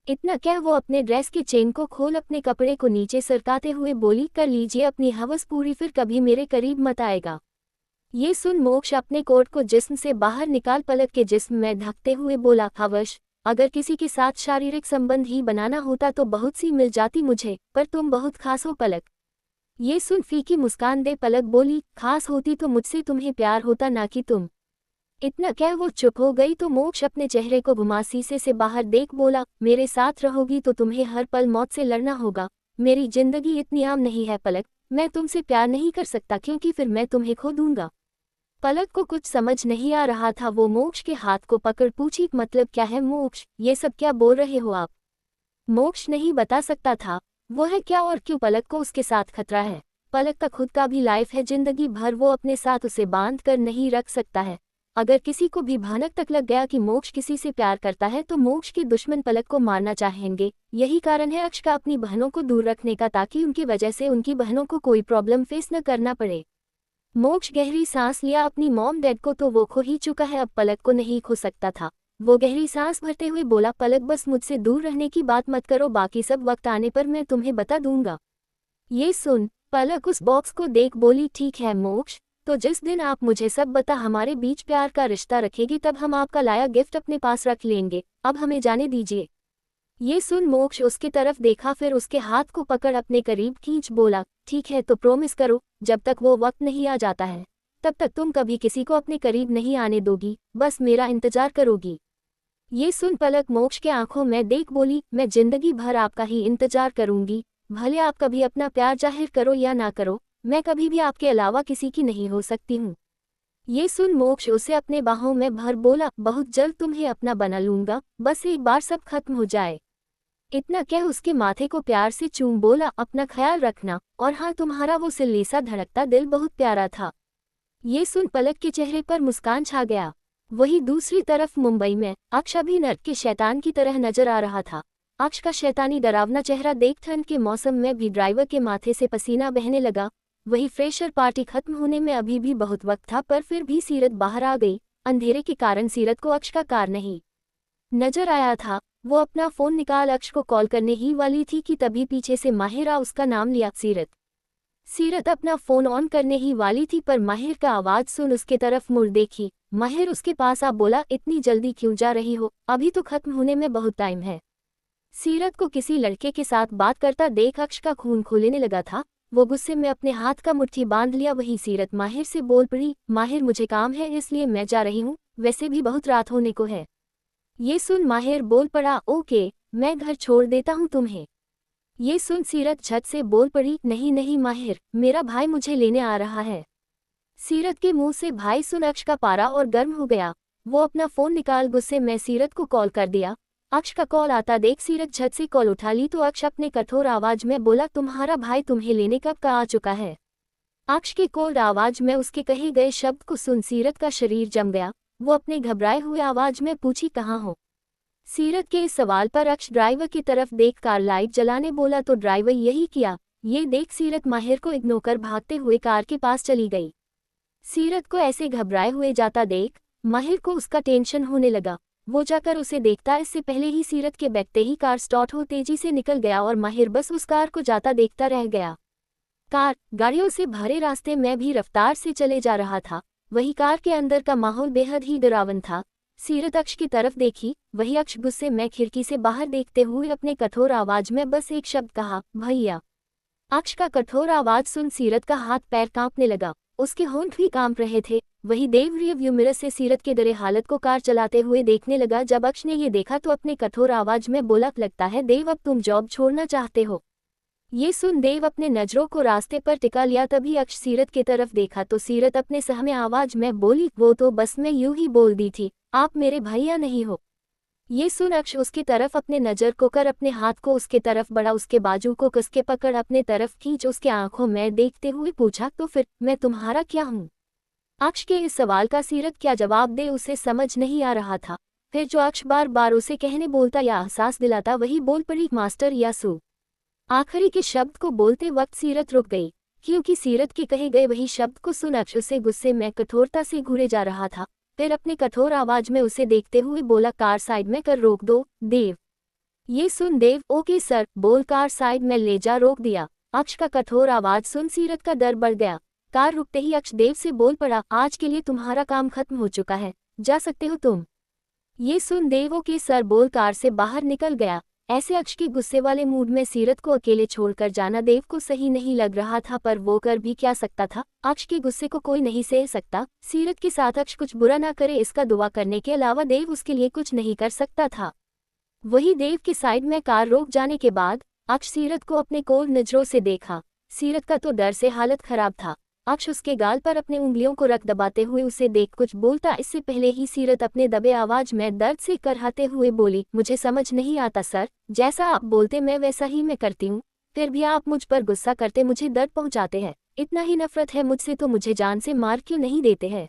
इतना क्या वो अपने ड्रेस के चेन को खोल अपने कपड़े को नीचे सरकाते हुए बोली, कर लीजिए अपनी हवस पूरी, फिर कभी मेरे करीब मत आएगा। ये सुन मोक्ष अपने कोट को जिस्म से बाहर निकाल पलक के जिस्म में ढकते हुए बोला, हवश, अगर किसी के साथ शारीरिक संबंध ही बनाना होता तो बहुत सी मिल जाती मुझे, पर तुम बहुत खास हो पलक। ये सुन फीकी मुस्कान दे पलक बोली, खास होती तो मुझसे तुम्हें प्यार होता ना कि तुम। इतना कह वो चुप हो गई तो मोक्ष अपने चेहरे को घुमा शीशे से बाहर देख बोला, मेरे साथ रहोगी तो तुम्हें हर पल मौत से लड़ना होगा। मेरी जिंदगी इतनी आम नहीं है पलक, मैं तुमसे प्यार नहीं कर सकता क्योंकि फिर मैं तुम्हें खो दूंगा। पलक को कुछ समझ नहीं आ रहा था। वो मोक्ष के हाथ को पकड़ पूछी, मतलब क्या है मोक्ष, ये सब क्या बोल रहे हो आप? मोक्ष नहीं बता सकता था वो है क्या और क्यों पलक को उसके साथ खतरा है। पलक का खुद का भी लाइफ है, जिंदगी भर वो अपने साथ उसे बांध कर नहीं रख सकता है। अगर किसी को भी भनक तक लग गया कि मोक्ष किसी से प्यार करता है तो मोक्ष के दुश्मन पलक को मारना चाहेंगे। यही कारण है अक्ष का अपनी बहनों को दूर रखने का, ताकि उनकी वजह से उनकी बहनों को कोई प्रॉब्लम फेस न करना पड़े। मोक्ष गहरी सांस लिया, अपनी मॉम डैड को तो वो खो ही चुका है, अब पलक को नहीं खो सकता था। वो गहरी सांस भरते हुए बोला, पलक बस मुझसे दूर रहने की बात मत करो, बाकी सब वक्त आने पर मैं तुम्हें बता दूंगा। ये सुन पलक उस बॉक्स को देख बोली, ठीक है मोक्ष, तो जिस दिन आप मुझे सब बता हमारे बीच प्यार का रिश्ता रखेगी तब हम आपका लाया गिफ्ट अपने पास रख लेंगे, अब हमें जाने दीजिए। ये सुन मोक्ष उसकी तरफ देखा, फिर उसके हाथ को पकड़ अपने करीब खींच बोला, ठीक है तो प्रॉमिस करो, जब तक वो वक्त नहीं आ जाता है तब तक तुम कभी किसी को अपने करीब नहीं आने दोगी, बस मेरा इंतजार करोगी। ये सुन पलक मोक्ष के आंखों में देख बोली, मैं जिंदगी भर आपका ही इंतजार करूंगी, भले आप कभी अपना प्यार जाहिर करो या ना करो, मैं कभी भी आपके अलावा किसी की नहीं हो सकती हूँ। ये सुन मोक्ष उसे अपने बाहों में भर बोला, बहुत जल्द तुम्हें अपना बना लूंगा, बस एक बार सब खत्म हो जाए। इतना कह उसके माथे को प्यार से चूम बोला, अपना ख्याल रखना, और हाँ तुम्हारा वो सिल्लीसा धड़कता दिल बहुत प्यारा था। ये सुन पलक के चेहरे पर मुस्कान छा गया। वही दूसरी तरफ मुंबई में अक्ष अभी नर्क के शैतान की तरह नजर आ रहा था। अक्ष का शैतानी डरावना चेहरा देख ठंड के मौसम में भी ड्राइवर के माथे से पसीना बहने लगा। वही फ्रेशर पार्टी खत्म होने में अभी भी बहुत वक्त था, पर फिर भी सीरत बाहर आ गई। अंधेरे के कारण सीरत को अक्ष का कार नहीं नजर आया था। वो अपना फोन निकाल अक्ष को कॉल करने ही वाली थी कि तभी पीछे से माहिर आ उसका नाम लिया, सीरत। सीरत अपना फोन ऑन करने ही वाली थी, पर माहिर का आवाज सुन उसके तरफ मुड़ देखी। माहिर उसके पास आ बोला, इतनी जल्दी क्यों जा रही हो, अभी तो खत्म होने में बहुत टाइम है। सीरत को किसी लड़के के साथ बात करता देख अक्ष का खून खोलने लगा था। वो गुस्से में अपने हाथ का मुट्ठी बांध लिया। वही सीरत माहिर से बोल पड़ी, माहिर मुझे काम है इसलिए मैं जा रही हूँ, वैसे भी बहुत रात होने को है। ये सुन माहिर बोल पड़ा, ओके मैं घर छोड़ देता हूँ तुम्हें। ये सुन सीरत झट से बोल पड़ी, नहीं नहीं माहिर, मेरा भाई मुझे लेने आ रहा है। सीरत के मुंह से भाई सुन अक्ष का पारा और गर्म हो गया। वो अपना फोन निकाल गुस्से में सीरत को कॉल कर दिया। अक्ष का कॉल आता देख सीरत झट से कॉल उठा ली तो अक्ष अपने कठोर आवाज में बोला, तुम्हारा भाई तुम्हें लेने कब का आ चुका है। अक्ष की कोल्ड आवाज में उसके कहे गए शब्द को सुन सीरत का शरीर जम गया। वो अपने घबराए हुए आवाज में पूछी, कहाँ हो। सीरत के इस सवाल पर अक्ष ड्राइवर की तरफ देख कार लाइट जलाने बोला तो ड्राइवर यही किया। ये देख सीरत माहिर को इग्नोर कर भागते हुए कार के पास चली गई। सीरत को ऐसे घबराए हुए जाता देख माहिर को उसका टेंशन होने लगा। वो जाकर उसे देखता इससे पहले ही सीरत के बैठते ही कार स्टार्ट हो तेजी से निकल गया और माहिर बस उस कार को जाता देखता रह गया। कार गाड़ियों से भरे रास्ते में भी रफ्तार से चले जा रहा था। वही कार के अंदर का माहौल बेहद ही डरावन था। सीरत अक्ष की तरफ देखी, वही अक्ष गुस्से में खिड़की से बाहर देखते हुए अपने कठोर आवाज में बस एक शब्द कहा, भैया। अक्ष का कठोर आवाज सुन सीरत का हाथ पैर कांपने लगा, उसके होंठ भी कांप रहे थे। वही देव रियरव्यू मिरर से सीरत के डरे हालत को कार चलाते हुए देखने लगा। जब अक्ष ने ये देखा तो अपने कठोर आवाज में बोला, लगता है देव अब तुम जॉब छोड़ना चाहते हो। ये सुन देव अपने नजरों को रास्ते पर टिका लिया। तभी अक्ष सीरत की तरफ देखा तो सीरत अपने सहमे आवाज में बोली, वो तो बस मैं यूं ही बोल दी थी, आप मेरे भैया नहीं हो। ये सुन अक्ष उसकी तरफ अपने नजर को कर अपने हाथ को उसके तरफ बढ़ा, उसके बाजू को कस के पकड़ अपने तरफ खींच उसके आंखों में देखते हुए पूछा, तो फिर मैं तुम्हारा क्या हूँ। अक्ष के इस सवाल का सीरत क्या जवाब दे उसे समझ नहीं आ रहा था। फिर जो अक्ष बार बार उसे कहने बोलता या एहसास दिलाता वही बोल पड़ी, मास्टर यासू। आखिरी के शब्द को बोलते वक्त सीरत रुक गई, क्योंकि सीरत के कहे गए वही शब्द को सुन अक्ष उसे गुस्से में कठोरता से घूरे जा रहा था। फिर अपने कठोर आवाज में उसे देखते हुए बोला, कार साइड में कर रोक दो देव। ये सुन देव, ओके सर, बोल कार साइड में ले जा रोक दिया। अक्ष का कठोर आवाज सुन सीरत का डर बढ़ गया। कार रुकते ही अक्ष देव से बोल पड़ा, आज के लिए तुम्हारा काम खत्म हो चुका है, जा सकते हो तुम। ये सुन देव ओके सर बोल कार से बाहर निकल गया। ऐसे अक्ष के गुस्से वाले मूड में सीरत को अकेले छोड़कर जाना देव को सही नहीं लग रहा था, पर वो कर भी क्या सकता था। अक्ष के गुस्से को कोई नहीं सह सकता। सीरत के साथ अक्ष कुछ बुरा ना करे इसका दुआ करने के अलावा देव उसके लिए कुछ नहीं कर सकता था। वही देव के साइड में कार रोक जाने के बाद अक्ष सीरत को अपने कोल्ड नजरों से देखा। सीरत का तो डर से हालत खराब था। अक्ष उसके गाल पर अपने उंगलियों को रख दबाते हुए उसे देख कुछ बोलता इससे पहले ही सीरत अपने दबे आवाज में दर्द से करहाते हुए बोली, मुझे समझ नहीं आता सर, जैसा आप बोलते मैं वैसा ही मैं करती हूँ, फिर भी आप मुझ पर गुस्सा करते मुझे दर्द पहुँचाते हैं। इतना ही नफरत है मुझसे तो मुझे जान से मार क्यों नहीं देते हैं।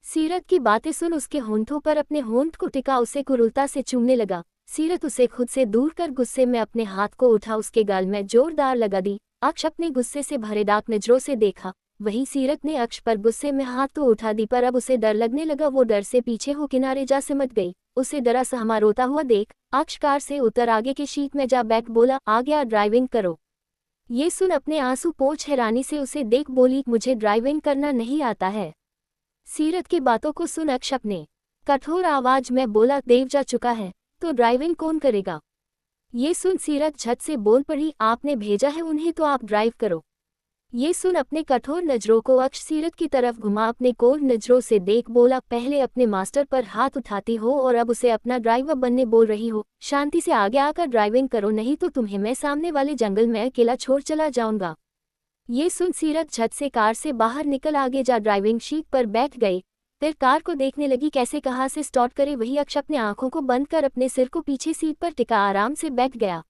सीरत की बातें सुन उसके होंठों पर अपने होंठ को टिका उसे कुरूलता से चूमने लगा। सीरत उसे खुद से दूर कर गुस्से में अपने हाथ को उठा उसके गाल में जोरदार लगा दी। अक्ष अपने गुस्से से भरे डाक नजरों से देखा। वही सीरत ने अक्ष पर गुस्से में हाथ तो उठा दी पर अब उसे डर लगने लगा। वो डर से पीछे हो किनारे जा सिमट गई। उसे डरा सहमा रोता हुआ देख अक्ष कार से उतर आगे के सीट में जा बैठ बोला, आ गया ड्राइविंग करो। ये सुन अपने आंसू पोंछ हैरानी से उसे देख बोली, मुझे ड्राइविंग करना नहीं आता है। सीरत की बातों को सुन अक्ष अपने कठोर आवाज में बोला, देव जा चुका है तो ड्राइविंग कौन करेगा। ये सुन सीरत झट से बोल पड़ी, आपने भेजा है उन्हें तो आप ड्राइव करो। ये सुन अपने कठोर नजरों को अक्ष सीरत की तरफ घुमा अपने कोल्ड नजरों से देख बोला, पहले अपने मास्टर पर हाथ उठाती हो और अब उसे अपना ड्राइवर बनने बोल रही हो। शांति से आगे आकर ड्राइविंग करो नहीं तो तुम्हें मैं सामने वाले जंगल में अकेला छोड़ चला जाऊंगा। ये सुन सीरत झट से कार से बाहर निकल आगे जा ड्राइविंग सीट पर बैठ गई। फिर कार को देखने लगी कैसे कहाँ से स्टार्ट करे। वही अक्ष अपने आंखों को बंद कर अपने सिर को पीछे सीट पर टिका आराम से बैठ गया।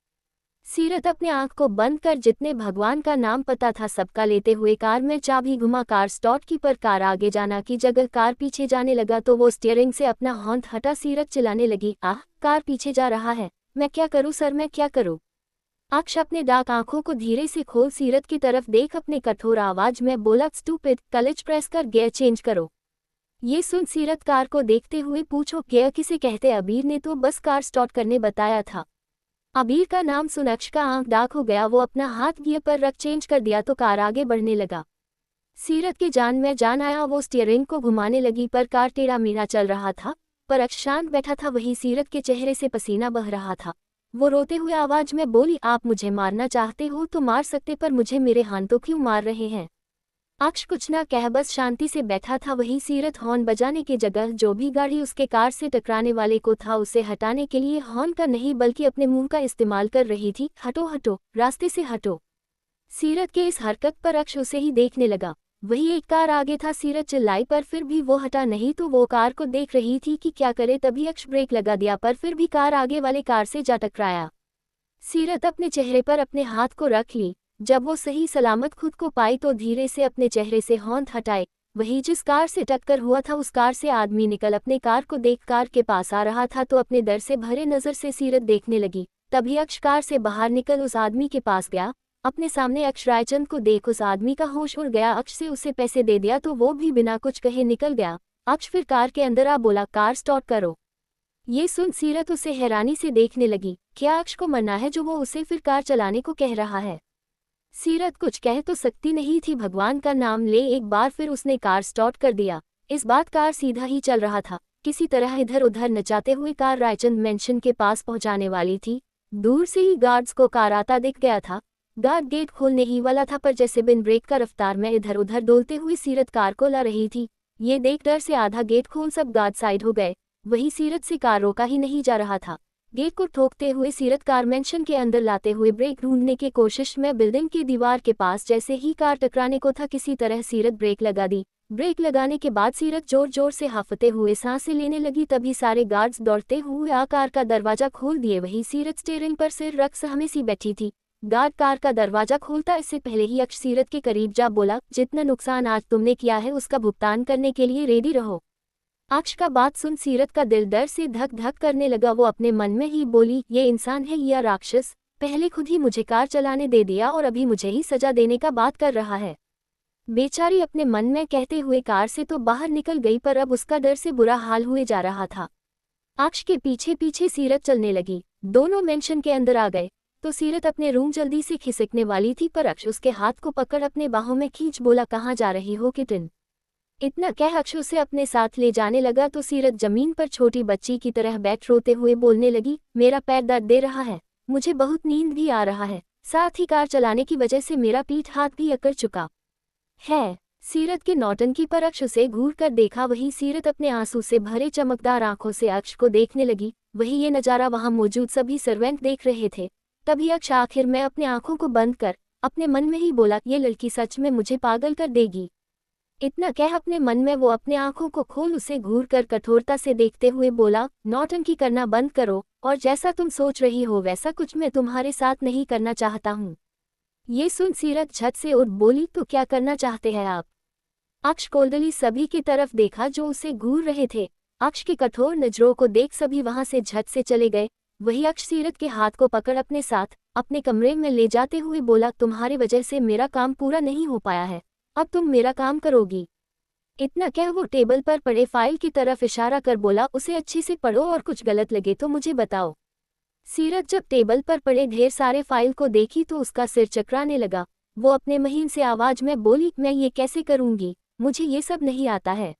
सीरत अपने आंख को बंद कर जितने भगवान का नाम पता था सबका लेते हुए कार में चाबी घुमा कार स्टार्ट की पर कार आगे जाना की जगह कार पीछे जाने लगा तो वो स्टीयरिंग से अपना हाथ हटा। सीरत चिल्लाने लगी, आह कार पीछे जा रहा है, मैं क्या करूं सर मैं क्या करूं। अक्ष अपने डार्क आंखों को धीरे से खोल सीरत की तरफ देख अपने कठोर आवाज में बोला, स्टूपिड, क्लच प्रेस कर गियर चेंज करो। ये सुन सीरत कार को देखते हुए पूछो, गियर किसे कहते। अबीर ने तो बस कार स्टार्ट करने बताया था। अबीर का नाम सुन अक्ष का आंख डार्क हो गया। वो अपना हाथ गियर पर रख चेंज कर दिया तो कार आगे बढ़ने लगा। सीरत के जान में जान आया। वो स्टीयरिंग को घुमाने लगी पर कार टेढ़ा मेढ़ा चल रहा था पर अक्ष शांत बैठा था। वही सीरत के चेहरे से पसीना बह रहा था। वो रोते हुए आवाज में बोली, आप मुझे मारना चाहते हो तो मार सकते पर मुझे मेरे हाथों क्यों मार रहे हैं। अक्ष कुछ ना कह बस शांति से बैठा था। वही सीरत हॉर्न बजाने की जगह जो भी गाड़ी उसके कार से टकराने वाले को था उसे हटाने के लिए हॉर्न का नहीं बल्कि अपने मुंह का इस्तेमाल कर रही थी। हटो हटो, रास्ते से हटो। सीरत के इस हरकत पर अक्ष उसे ही देखने लगा। वही एक कार आगे था। सीरत चिल्लाई पर फिर भी वो हटा नहीं तो वो कार को देख रही थी कि क्या करे। तभी अक्ष ब्रेक लगा दिया पर फिर भी कार आगे वाले कार से जा टकराया। सीरत अपने चेहरे पर अपने हाथ को रख ली। जब वो सही सलामत खुद को पाई तो धीरे से अपने चेहरे से होंठ हटाए। वही जिस कार से टक्कर हुआ था उस कार से आदमी निकल अपने कार को देख कार के पास आ रहा था तो अपने डर से भरे नजर से सीरत देखने लगी। तभी अक्ष कार से बाहर निकल उस आदमी के पास गया। अपने सामने अक्ष रायचंद को देख उस आदमी का होश उड़ गया। अक्ष से उसे पैसे दे दिया तो वो भी बिना कुछ कहे निकल गया। अक्ष फिर कार के अंदर आ बोला कार स्टार्ट करो। ये सुन सीरत उसे हैरानी से देखने लगी। क्या अक्ष को मना है जो वो उसे फिर कार चलाने को कह रहा है? सीरत कुछ कह तो सकती नहीं थी। भगवान का नाम ले एक बार फिर उसने कार स्टार्ट कर दिया। इस बात कार सीधा ही चल रहा था। किसी तरह इधर उधर नचाते हुए कार रायचंद मेंशन के पास पहुंचाने वाली थी। दूर से ही गार्ड्स को कार आता दिख गया था। गार्ड गेट खोलने ही वाला था पर जैसे बिन ब्रेक का रफ्तार में इधर उधर डोलते हुए सीरत कार को ला रही थी। ये देख डर से आधा गेट खोल सब गार्ड साइड हो गए। वही सीरत से कार रोका ही नहीं जा रहा था। गेट को ठोकते हुए सीरत कार मेंशन के अंदर लाते हुए ब्रेक ढूंढने की कोशिश में बिल्डिंग की दीवार के पास जैसे ही कार टकराने को था किसी तरह सीरत ब्रेक लगा दी। ब्रेक लगाने के बाद सीरत जोर जोर से हांफते हुए सांसें लेने लगी। तभी सारे गार्ड्स दौड़ते हुए आ कार का दरवाजा खोल दिए। वही सीरत स्टीयरिंग पर सिर रख सहमे सी बैठी थी। गार्ड कार का दरवाजा खोलता इससे पहले ही अक्ष सीरत के करीब जा बोला जितना नुकसान आज तुमने किया है उसका भुगतान करने के लिए रेडी रहो। अक्ष का बात सुन सीरत का दिल डर से धक धक करने लगा। वो अपने मन में ही बोली ये इंसान है या राक्षस? पहले खुद ही मुझे कार चलाने दे दिया और अभी मुझे ही सजा देने का बात कर रहा है। बेचारी अपने मन में कहते हुए कार से तो बाहर निकल गई पर अब उसका डर से बुरा हाल हुए जा रहा था। अक्ष के पीछे पीछे सीरत चलने लगी। दोनों मेंशन के अंदर आ गए तो सीरत अपने रूम जल्दी से खिसकने वाली थी पर अक्ष उसके हाथ को पकड़ अपने बाहों में खींच बोला कहाँ जा रही हो किटन? इतना कह अक्ष उसे अपने साथ ले जाने लगा तो सीरत जमीन पर छोटी बच्ची की तरह बैठ रोते हुए बोलने लगी मेरा पैर दर्द दे रहा है, मुझे बहुत नींद भी आ रहा है, साथ ही कार चलाने की वजह से मेरा पीठ हाथ भी अकड़ चुका है। सीरत के नौटंकी पर अक्ष उसे घूर कर देखा। वही सीरत अपने आंसू से भरे चमकदार आंखों से अक्ष को देखने लगी। वही ये नज़ारा वहां मौजूद सभी सर्वेंट देख रहे थे। तभी अक्ष आखिर में अपने आंखों को बंद कर अपने मन में ही बोला ये लड़की सच में मुझे पागल कर देगी। इतना कह अपने मन में वो अपने आंखों को खोल उसे घूर कर कठोरता से देखते हुए बोला नौटंकी करना बंद करो और जैसा तुम सोच रही हो वैसा कुछ मैं तुम्हारे साथ नहीं करना चाहता हूँ। ये सुन सीरत झट से उठ बोली तो क्या करना चाहते हैं आप? अक्ष कोल्डली सभी की तरफ देखा जो उसे घूर रहे थे। अक्ष की कठोर नजरों को देख सभी वहां से झट से चले गए। वही अक्ष सीरत के हाथ को पकड़ अपने साथ अपने कमरे में ले जाते हुए बोला तुम्हारी वजह से मेरा काम पूरा नहीं हो पाया है, अब तुम मेरा काम करोगी। इतना कह वो टेबल पर पड़े फाइल की तरफ इशारा कर बोला उसे अच्छी से पढ़ो और कुछ गलत लगे तो मुझे बताओ। सीरत जब टेबल पर पड़े ढेर सारे फाइल को देखी तो उसका सिर चकराने लगा। वो अपने महीन से आवाज में बोली मैं ये कैसे करूंगी, मुझे ये सब नहीं आता है।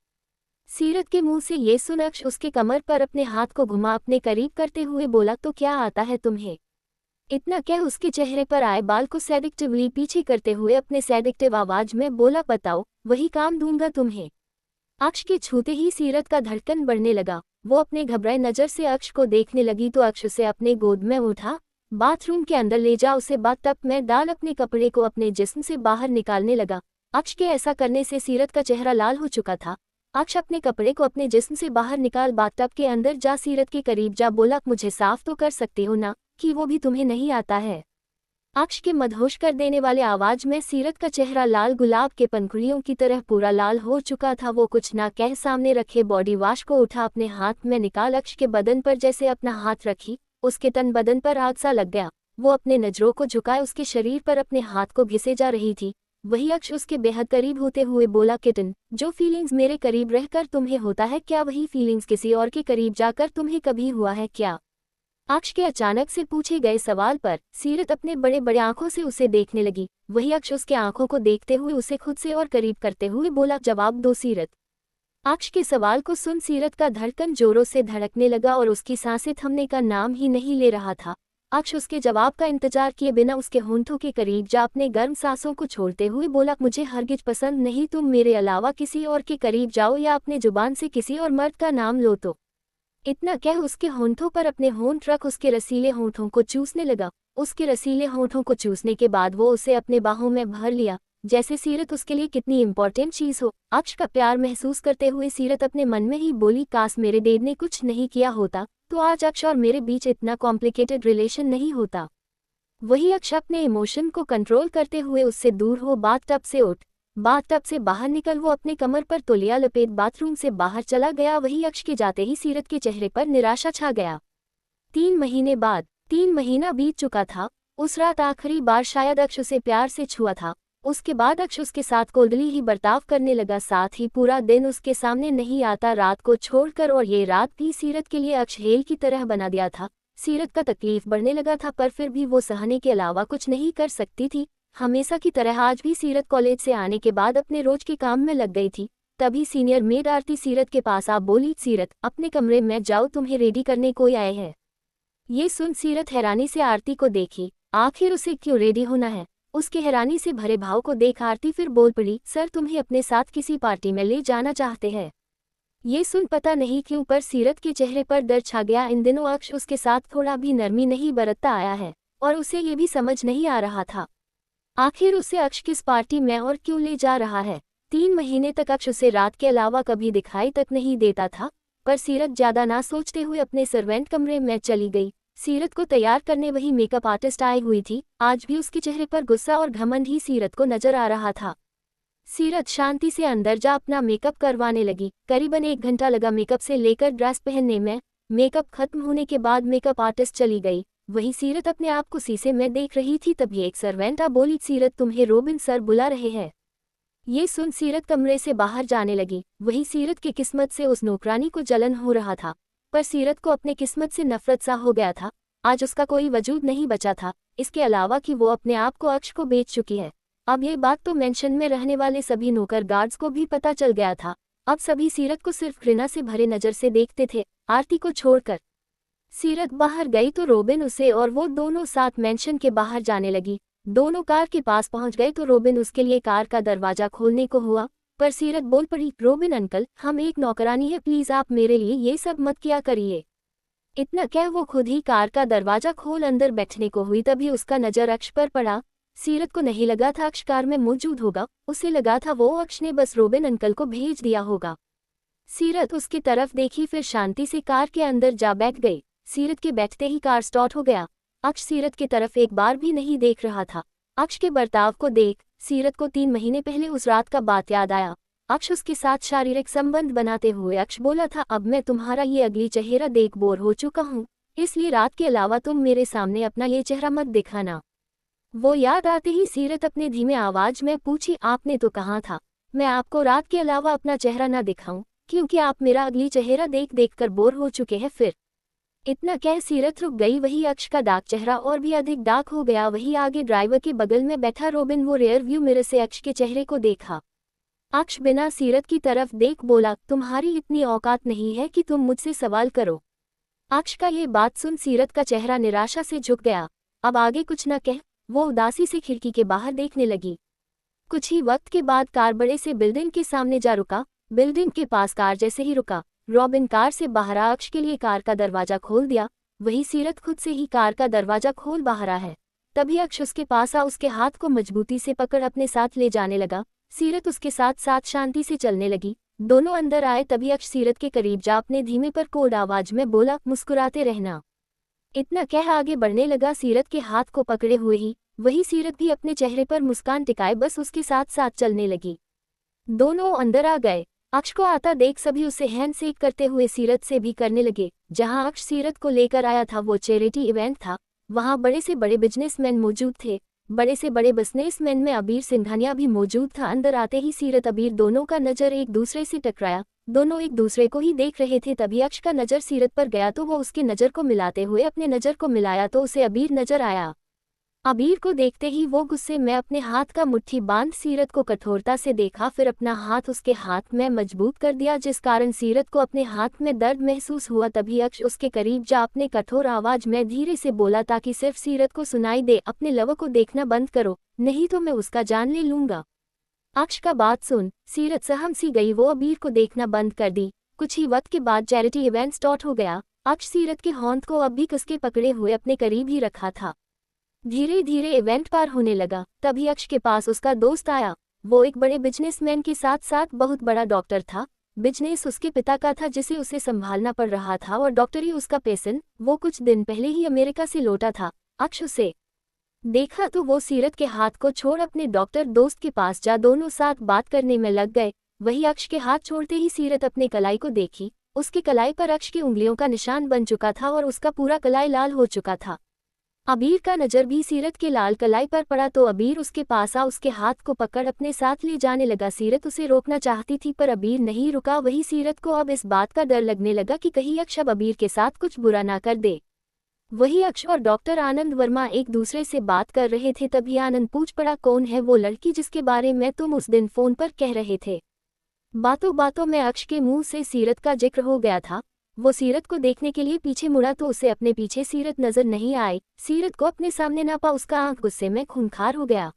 सीरत के मुंह से ये सुन अक्ष उसके कमर पर अपने हाथ को घुमा अपने करीब करते हुए बोला तो क्या आता है तुम्हें? इतना कह उसके चेहरे पर आए बाल को सेडिक्टिवली पीछे करते हुए अपने सेडिक्टिव आवाज में बोला बताओ, वही काम दूंगा तुम्हें। अक्ष के छूते ही सीरत का धड़कन बढ़ने लगा। वो अपने घबराए नजर से अक्ष को देखने लगी तो अक्ष उसे अपने गोद में उठा, बाथरूम के अंदर ले जा उसे बाथटब में डाल अपने कपड़े को अपने जिस्म से बाहर निकालने लगा। अक्ष के ऐसा करने से सीरत का चेहरा लाल हो चुका था। अक्ष अपने कपड़े को अपने जिस्म से बाहर निकाल बाथटब के अंदर जा सीरत के करीब जा बोला मुझे साफ तो कर सकते हो ना कि वो भी तुम्हें नहीं आता है। अक्ष के मदहोश कर देने वाले आवाज में सीरत का चेहरा लाल गुलाब के पंखुड़ियों की तरह पूरा लाल हो चुका था। वो कुछ ना कह सामने रखे बॉडी वॉश को उठा अपने हाथ में निकाल अक्ष के बदन पर जैसे अपना हाथ रखी उसके तन बदन पर आग सा लग गया। वो अपने नजरों को झुकाए उसके शरीर पर अपने हाथ को घिसे जा रही थी। वही अक्ष उसके बेहद करीब होते हुए बोला किटन, जो फीलिंग्स मेरे करीब रहकर तुम्हें होता है क्या वही फीलिंग्स किसी और के करीब जाकर तुम्हें कभी हुआ है क्या? अक्ष के अचानक से पूछे गए सवाल पर सीरत अपने बड़े बड़े आंखों से उसे देखने लगी। वही अक्ष उसके आंखों को देखते हुए उसे खुद से और करीब करते हुए बोला जवाब दो सीरत। अक्ष के सवाल को सुन सीरत का धड़कन जोरों से धड़कने लगा और उसकी सांसें थमने का नाम ही नहीं ले रहा था। अक्ष उसके जवाब का इंतजार किए बिना उसके होंठों के करीब जा अपने गर्म सांसों को छोड़ते हुए बोला मुझे हरगिज पसंद नहीं तुम मेरे अलावा किसी और के करीब जाओ या अपने जुबान से किसी और मर्द का नाम लो तो। इतना कह उसके होंठों पर अपने होंठ रख उसके रसीले होंठों को चूसने लगा। उसके रसीले होंठों को चूसने के बाद वो उसे अपने बाहों में भर लिया। जैसे सीरत उसके लिए कितनी इम्पोर्टेंट चीज हो। अक्ष का प्यार महसूस करते हुए सीरत अपने मन में ही बोली, काश मेरे डैड ने कुछ नहीं किया होता तो आज अक्ष और मेरे बीच इतना कॉम्प्लिकेटेड रिलेशन नहीं होता। वही अक्ष अपने इमोशन को कंट्रोल करते हुए उससे दूर हो बाथटब से उठ, बाथटब से बाहर निकल वो अपने कमर पर तौलिया लपेट बाथरूम से बाहर चला गया। वही अक्ष के जाते ही सीरत के चेहरे पर निराशा छा गया। 3 महीने बाद, 3 महीना बीत चुका था। उस रात आखिरी बार शायद अक्ष उसे प्यार से छुआ था। उसके बाद अक्ष उसके साथ कोल्डली ही बर्ताव करने लगा, साथ ही पूरा दिन उसके सामने नहीं आता रात को छोड़कर। और ये रात भी सीरत के लिए अक्ष हेल की तरह बना दिया था। सीरत का तकलीफ बढ़ने लगा था पर फिर भी वो सहने के अलावा कुछ नहीं कर सकती थी। हमेशा की तरह आज भी सीरत कॉलेज से आने के बाद अपने रोज के काम में लग गई थी। तभी सीनियर मेड आरती सीरत के पास आ बोली, सीरत अपने कमरे में जाओ, तुम्हें रेडी करने कोई आए हैं। ये सुन सीरत हैरानी से आरती को देखी, आखिर उसे क्यों रेडी होना है। उसके हैरानी से भरे भाव को देख आरती फिर बोल पड़ी, सर तुम्हें अपने साथ किसी पार्टी में ले जाना चाहते हैं। ये सुन पता नहीं क्यों पर सीरत के चेहरे पर दर्द छा गया। इन दिनों अक्ष उसके साथ थोड़ा भी नरमी नहीं बरतता आया है और उसे ये भी समझ नहीं आ रहा था आखिर उसे अक्ष किस पार्टी में और क्यों ले जा रहा है। 3 महीने तक अक्ष उसे रात के अलावा कभी दिखाई तक नहीं देता था। पर सीरत ज्यादा ना सोचते हुए अपने सर्वेंट कमरे में चली गई। सीरत को तैयार करने वही मेकअप आर्टिस्ट आई हुई थी। आज भी उसके चेहरे पर गुस्सा और घमंड ही सीरत को नजर आ रहा था। सीरत शांति से अंदर जा अपना मेकअप करवाने लगी। करीबन 1 घंटा लगा मेकअप से लेकर ड्रेस पहनने में। मेकअप खत्म होने के बाद मेकअप आर्टिस्ट चली गई। वही सीरत अपने आप को शीशे में देख रही थी। तभी एक सर्वेंट आ बोली, सीरत तुम्हें रोबिन सर बुला रहे हैं। ये सुन सीरत कमरे से बाहर जाने लगी। वही सीरत की किस्मत से उस नौकरानी को जलन हो रहा था पर सीरत को अपने किस्मत से नफरत सा हो गया था। आज उसका कोई वजूद नहीं बचा था इसके अलावा कि वो अपने आप को अक्ष को बेच चुकी है। अब ये बात तो मेंशन में रहने वाले सभी नौकर गार्ड्स को भी पता चल गया था। अब सभी सीरत को सिर्फ घृणा से भरे नजर से देखते थे। आरती को छोड़कर सीरत बाहर गई तो रोबिन उसे और वो दोनों साथ मेंशन के बाहर जाने लगी। दोनों कार के पास पहुंच गए तो रोबिन उसके लिए कार का दरवाजा खोलने को हुआ पर सीरत बोल पड़ी, रोबिन अंकल हम एक नौकरानी है, प्लीज आप मेरे लिए ये सब मत किया करिए। इतना कह वो खुद ही कार का दरवाजा खोल अंदर बैठने को हुई। तभी उसका नजर अक्ष पर पड़ा। सीरत को नहीं लगा था अक्ष कार में मौजूद होगा, उसे लगा था वो अक्ष ने बस रोबिन अंकल को भेज दिया होगा। सीरत उसकी तरफ देखी फिर शांति से कार के अंदर जा बैठ गई। सीरत के बैठते ही कार स्टार्ट हो गया। अक्ष सीरत की तरफ एक बार भी नहीं देख रहा था। अक्ष के बर्ताव को देख सीरत को 3 महीने पहले उस रात का बात याद आया। अक्ष उसके साथ शारीरिक संबंध बनाते हुए अक्ष बोला था, अब मैं तुम्हारा ये अगली चेहरा देख बोर हो चुका हूँ, इसलिए रात के अलावा तुम मेरे सामने अपना ये चेहरा मत दिखाना। वो याद आते ही सीरत अपने धीमे आवाज में पूछी, आपने तो कहा था मैं आपको रात के अलावा अपना चेहरा ना दिखाऊं क्योंकि आप मेरा अगली चेहरा देख देख कर बोर हो चुके हैं। फिर इतना कह सीरत रुक गई। वही अक्ष का डार्क चेहरा और भी अधिक डार्क हो गया। वही आगे ड्राइवर के बगल में बैठा रोबिन वो रियर व्यू मिरर से अक्ष के चेहरे को देखा। अक्ष बिना सीरत की तरफ देख बोला, तुम्हारी इतनी औकात नहीं है कि तुम मुझसे सवाल करो। अक्ष का ये बात सुन सीरत का चेहरा निराशा से झुक गया। अब आगे कुछ न कह वो उदासी से खिड़की के बाहर देखने लगी। कुछ ही वक्त के बाद कार बड़े से बिल्डिंग के सामने जा रुका। बिल्डिंग के पास कार जैसे ही रुका रॉबिन कार से बाहर आ अक्ष के लिए कार का दरवाजा खोल दिया। वही सीरत खुद से ही कार का दरवाजा खोल बाहर आ है। तभी अक्ष उसके पास आ उसके हाथ को मजबूती से पकड़ अपने साथ ले जाने लगा। सीरत उसके साथ साथ शांति से चलने लगी। दोनों अंदर आए तभी अक्ष सीरत के करीब जा अपने धीमे पर कोड आवाज में बोला, मुस्कुराते रहना। इतना कह आगे बढ़ने लगा सीरत के हाथ को पकड़े हुए ही। वही सीरत भी अपने चेहरे पर मुस्कान टिकाए बस उसके साथ साथ चलने लगी। दोनों अंदर आ गए। अक्ष को आता देख सभी उसे हैंडशेक करते हुए सीरत से भी करने लगे। जहां अक्ष सीरत को लेकर आया था वो चैरिटी इवेंट था। वहां बड़े से बड़े बिजनेसमैन मौजूद थे। बड़े से बड़े बिजनेसमैन में अबीर सिंघानिया भी मौजूद था। अंदर आते ही सीरत अबीर दोनों का नजर एक दूसरे से टकराया। दोनों एक दूसरे को ही देख रहे थे। तभी अक्ष का नजर सीरत पर गया तो वो उसकी नजर को मिलाते हुए अपने नजर को मिलाया तो उसे अबीर नजर आया। अबीर को देखते ही वो गुस्से में अपने हाथ का मुट्ठी बांध सीरत को कठोरता से देखा फिर अपना हाथ उसके हाथ में मजबूत कर दिया जिस कारण सीरत को अपने हाथ में दर्द महसूस हुआ। तभी अक्ष उसके करीब जा अपने कठोर आवाज में धीरे से बोला ताकि सिर्फ सीरत को सुनाई दे, अपने लव को देखना बंद करो नहीं तो मैं उसका जान ले लूंगा। अक्ष का बात सुन सीरत सहम सी गई। वो अबीर को देखना बंद कर दी। कुछ ही वक्त के बाद चैरिटी इवेंट स्टार्ट हो गया। अक्ष सीरत के हौंद को अब भी कसके पकड़े हुए अपने करीब ही रखा था। धीरे धीरे इवेंट पार होने लगा। तभी अक्ष के पास उसका दोस्त आया। वो एक बड़े बिजनेसमैन के साथ साथ बहुत बड़ा डॉक्टर था। बिजनेस उसके पिता का था जिसे उसे संभालना पड़ रहा था और डॉक्टरी उसका पैशन। वो कुछ दिन पहले ही अमेरिका से लौटा था। अक्ष उसे देखा तो वो सीरत के हाथ को छोड़ अपने डॉक्टर दोस्त के पास जा दोनों साथ बात करने में लग गए। वही अक्ष के हाथ छोड़ते ही सीरत अपने कलाई को देखी। उसकी कलाई पर अक्ष की उंगलियों का निशान बन चुका था और उसका पूरा कलाई लाल हो चुका था। अबीर का नजर भी सीरत के लाल कलाई पर पड़ा तो अबीर उसके पास आ उसके हाथ को पकड़ अपने साथ ले जाने लगा। सीरत उसे रोकना चाहती थी पर अबीर नहीं रुका। वही सीरत को अब इस बात का डर लगने लगा कि कहीं अक्ष अब अबीर के साथ कुछ बुरा ना कर दे। वही अक्ष और डॉक्टर आनंद वर्मा एक दूसरे से बात कर रहे थे। तभी आनंद पूछ पड़ा, कौन है वो लड़की जिसके बारे में तुम उस दिन फोन पर कह रहे थे? बातों बातों में अक्ष के मुंह से सीरत का जिक्र हो गया था। वो सीरत को देखने के लिए पीछे मुड़ा तो उसे अपने पीछे सीरत नजर नहीं आई। सीरत को अपने सामने ना पा उसका आंख गुस्से में खूंखार हो गया।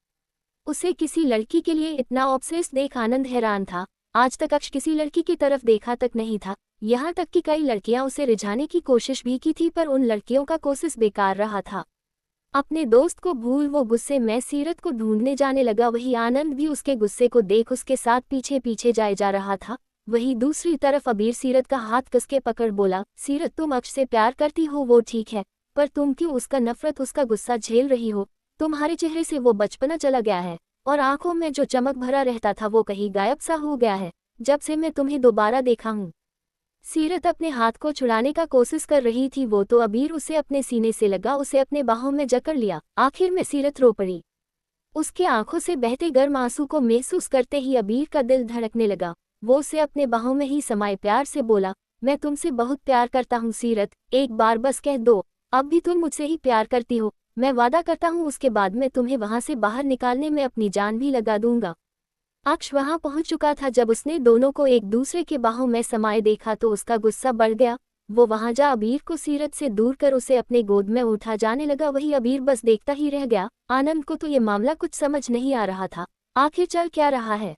उसे किसी लड़की के लिए इतना ऑब्सेस देख आनंद हैरान था। आज तक अक्ष किसी लड़की की तरफ देखा तक नहीं था। यहाँ तक कि कई लड़कियां उसे रिझाने की कोशिश भी की थी पर उन लड़कियों का कोशिश बेकार रहा था। अपने दोस्त को भूल वो गुस्से में सीरत को ढूंढने जाने लगा। वही आनंद भी उसके गुस्से को देख उसके साथ पीछे पीछे जाए जा रहा था। वही दूसरी तरफ अबीर सीरत का हाथ कसके पकड़ बोला, सीरत तुम अक्ष से प्यार करती हो वो ठीक है, पर तुम क्यों उसका नफरत उसका गुस्सा झेल रही हो? तुम्हारे चेहरे से वो बचपना चला गया है और आंखों में जो चमक भरा रहता था वो कहीं गायब सा हो गया है जब से मैं तुम्हें दोबारा देखा हूँ। सीरत अपने हाथ को छुड़ाने का कोशिश कर रही थी वो तो अबीर उसे अपने सीने से लगा उसे अपने बाहों में जकड़ लिया। आखिर में सीरत रो पड़ी। उसकी आंखों से बहते गर्म आंसू को महसूस करते ही अबीर का दिल धड़कने लगा। वो उसे अपने बाहों में ही समाये प्यार से बोला, मैं तुमसे बहुत प्यार करता हूँ सीरत, एक बार बस कह दो अब भी तुम मुझसे ही प्यार करती हो। मैं वादा करता हूँ उसके बाद मैं तुम्हें वहां से बाहर निकालने में अपनी जान भी लगा दूंगा। अक्ष वहां पहुंच चुका था। जब उसने दोनों को एक दूसरे के बाहों में समाये देखा तो उसका गुस्सा बढ़ गया। वो वहां जा अबीर को सीरत से दूर कर उसे अपने गोद में उठा जाने लगा। वही अबीर बस देखता ही रह गया। आनंद को तो ये मामला कुछ समझ नहीं आ रहा था, आखिर चल क्या रहा है।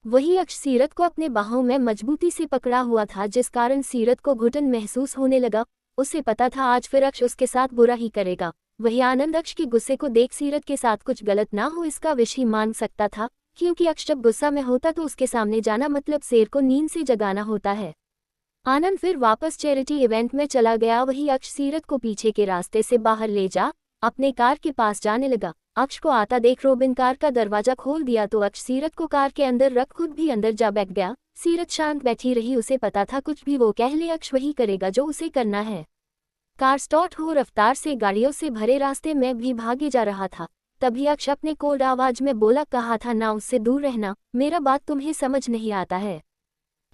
वही अक्ष सीरत को अपने बाहों में मजबूती से पकड़ा हुआ था जिस कारण सीरत को घुटन महसूस होने लगा। उसे पता था आज फिर अक्ष उसके साथ बुरा ही करेगा। वही आनंद अक्ष के गुस्से को देख सीरत के साथ कुछ गलत ना हो इसका विष ही मान सकता था, क्योंकि अक्ष जब गुस्सा में होता तो उसके सामने जाना मतलब शेर को नींद से जगाना होता है। आनंद फिर वापस चैरिटी इवेंट में चला गया। वही अक्ष सीरत को पीछे के रास्ते से बाहर ले जा अपने कार के पास जाने लगा। अक्ष को आता देख रोबिन कार का दरवाजा खोल दिया तो अक्ष सीरत को कार के अंदर रख खुद भी अंदर जा बैठ गया। सीरत शांत बैठी रही। उसे पता था कुछ भी वो कह ले अक्ष वही करेगा जो उसे करना है। कार स्टार्ट हो रफ्तार से गाड़ियों से भरे रास्ते में भी भागे जा रहा था। तभी अक्ष अपने कोल्ड आवाज में बोला, कहा था ना उससे दूर रहना, मेरा बात तुम्हें समझ नहीं आता है।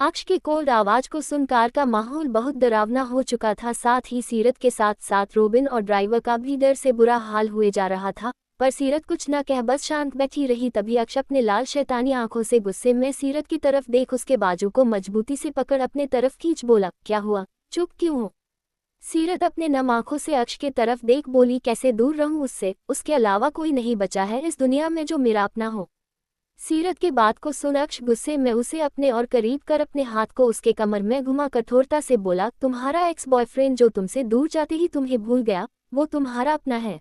अक्ष की कोल्ड आवाज को सुन कार का माहौल बहुत डरावना हो चुका था। साथ ही सीरत के साथ साथ रोबिन और ड्राइवर का भी डर से बुरा हाल हुए जा रहा था। पर सीरत कुछ न कह बस शांत बैठी रही। तभी अक्ष अपने लाल शैतानी आंखों से गुस्से में सीरत की तरफ देख उसके बाजू को मजबूती से पकड़ अपने तरफ खींच बोला, क्या हुआ, चुप क्यों हो? सीरत अपने नम आंखों से अक्ष के तरफ देख बोली, कैसे दूर रहूं उससे, उसके अलावा कोई नहीं बचा है इस दुनिया में जो मेरा अपना हो। सीरत की बात को सुन अक्ष गुस्से में उसे अपने और करीब कर अपने हाथ को उसके कमर में घुमा कठोरता से बोला, तुम्हारा एक्स बॉयफ्रेंड जो तुमसे दूर जाते ही तुम्हें भूल गया वो तुम्हारा अपना है।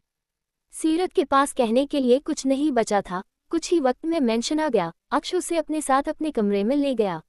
सीरत के पास कहने के लिए कुछ नहीं बचा था। कुछ ही वक्त में मेंशन आ गया। अक्ष उसे अपने साथ अपने कमरे में ले गया।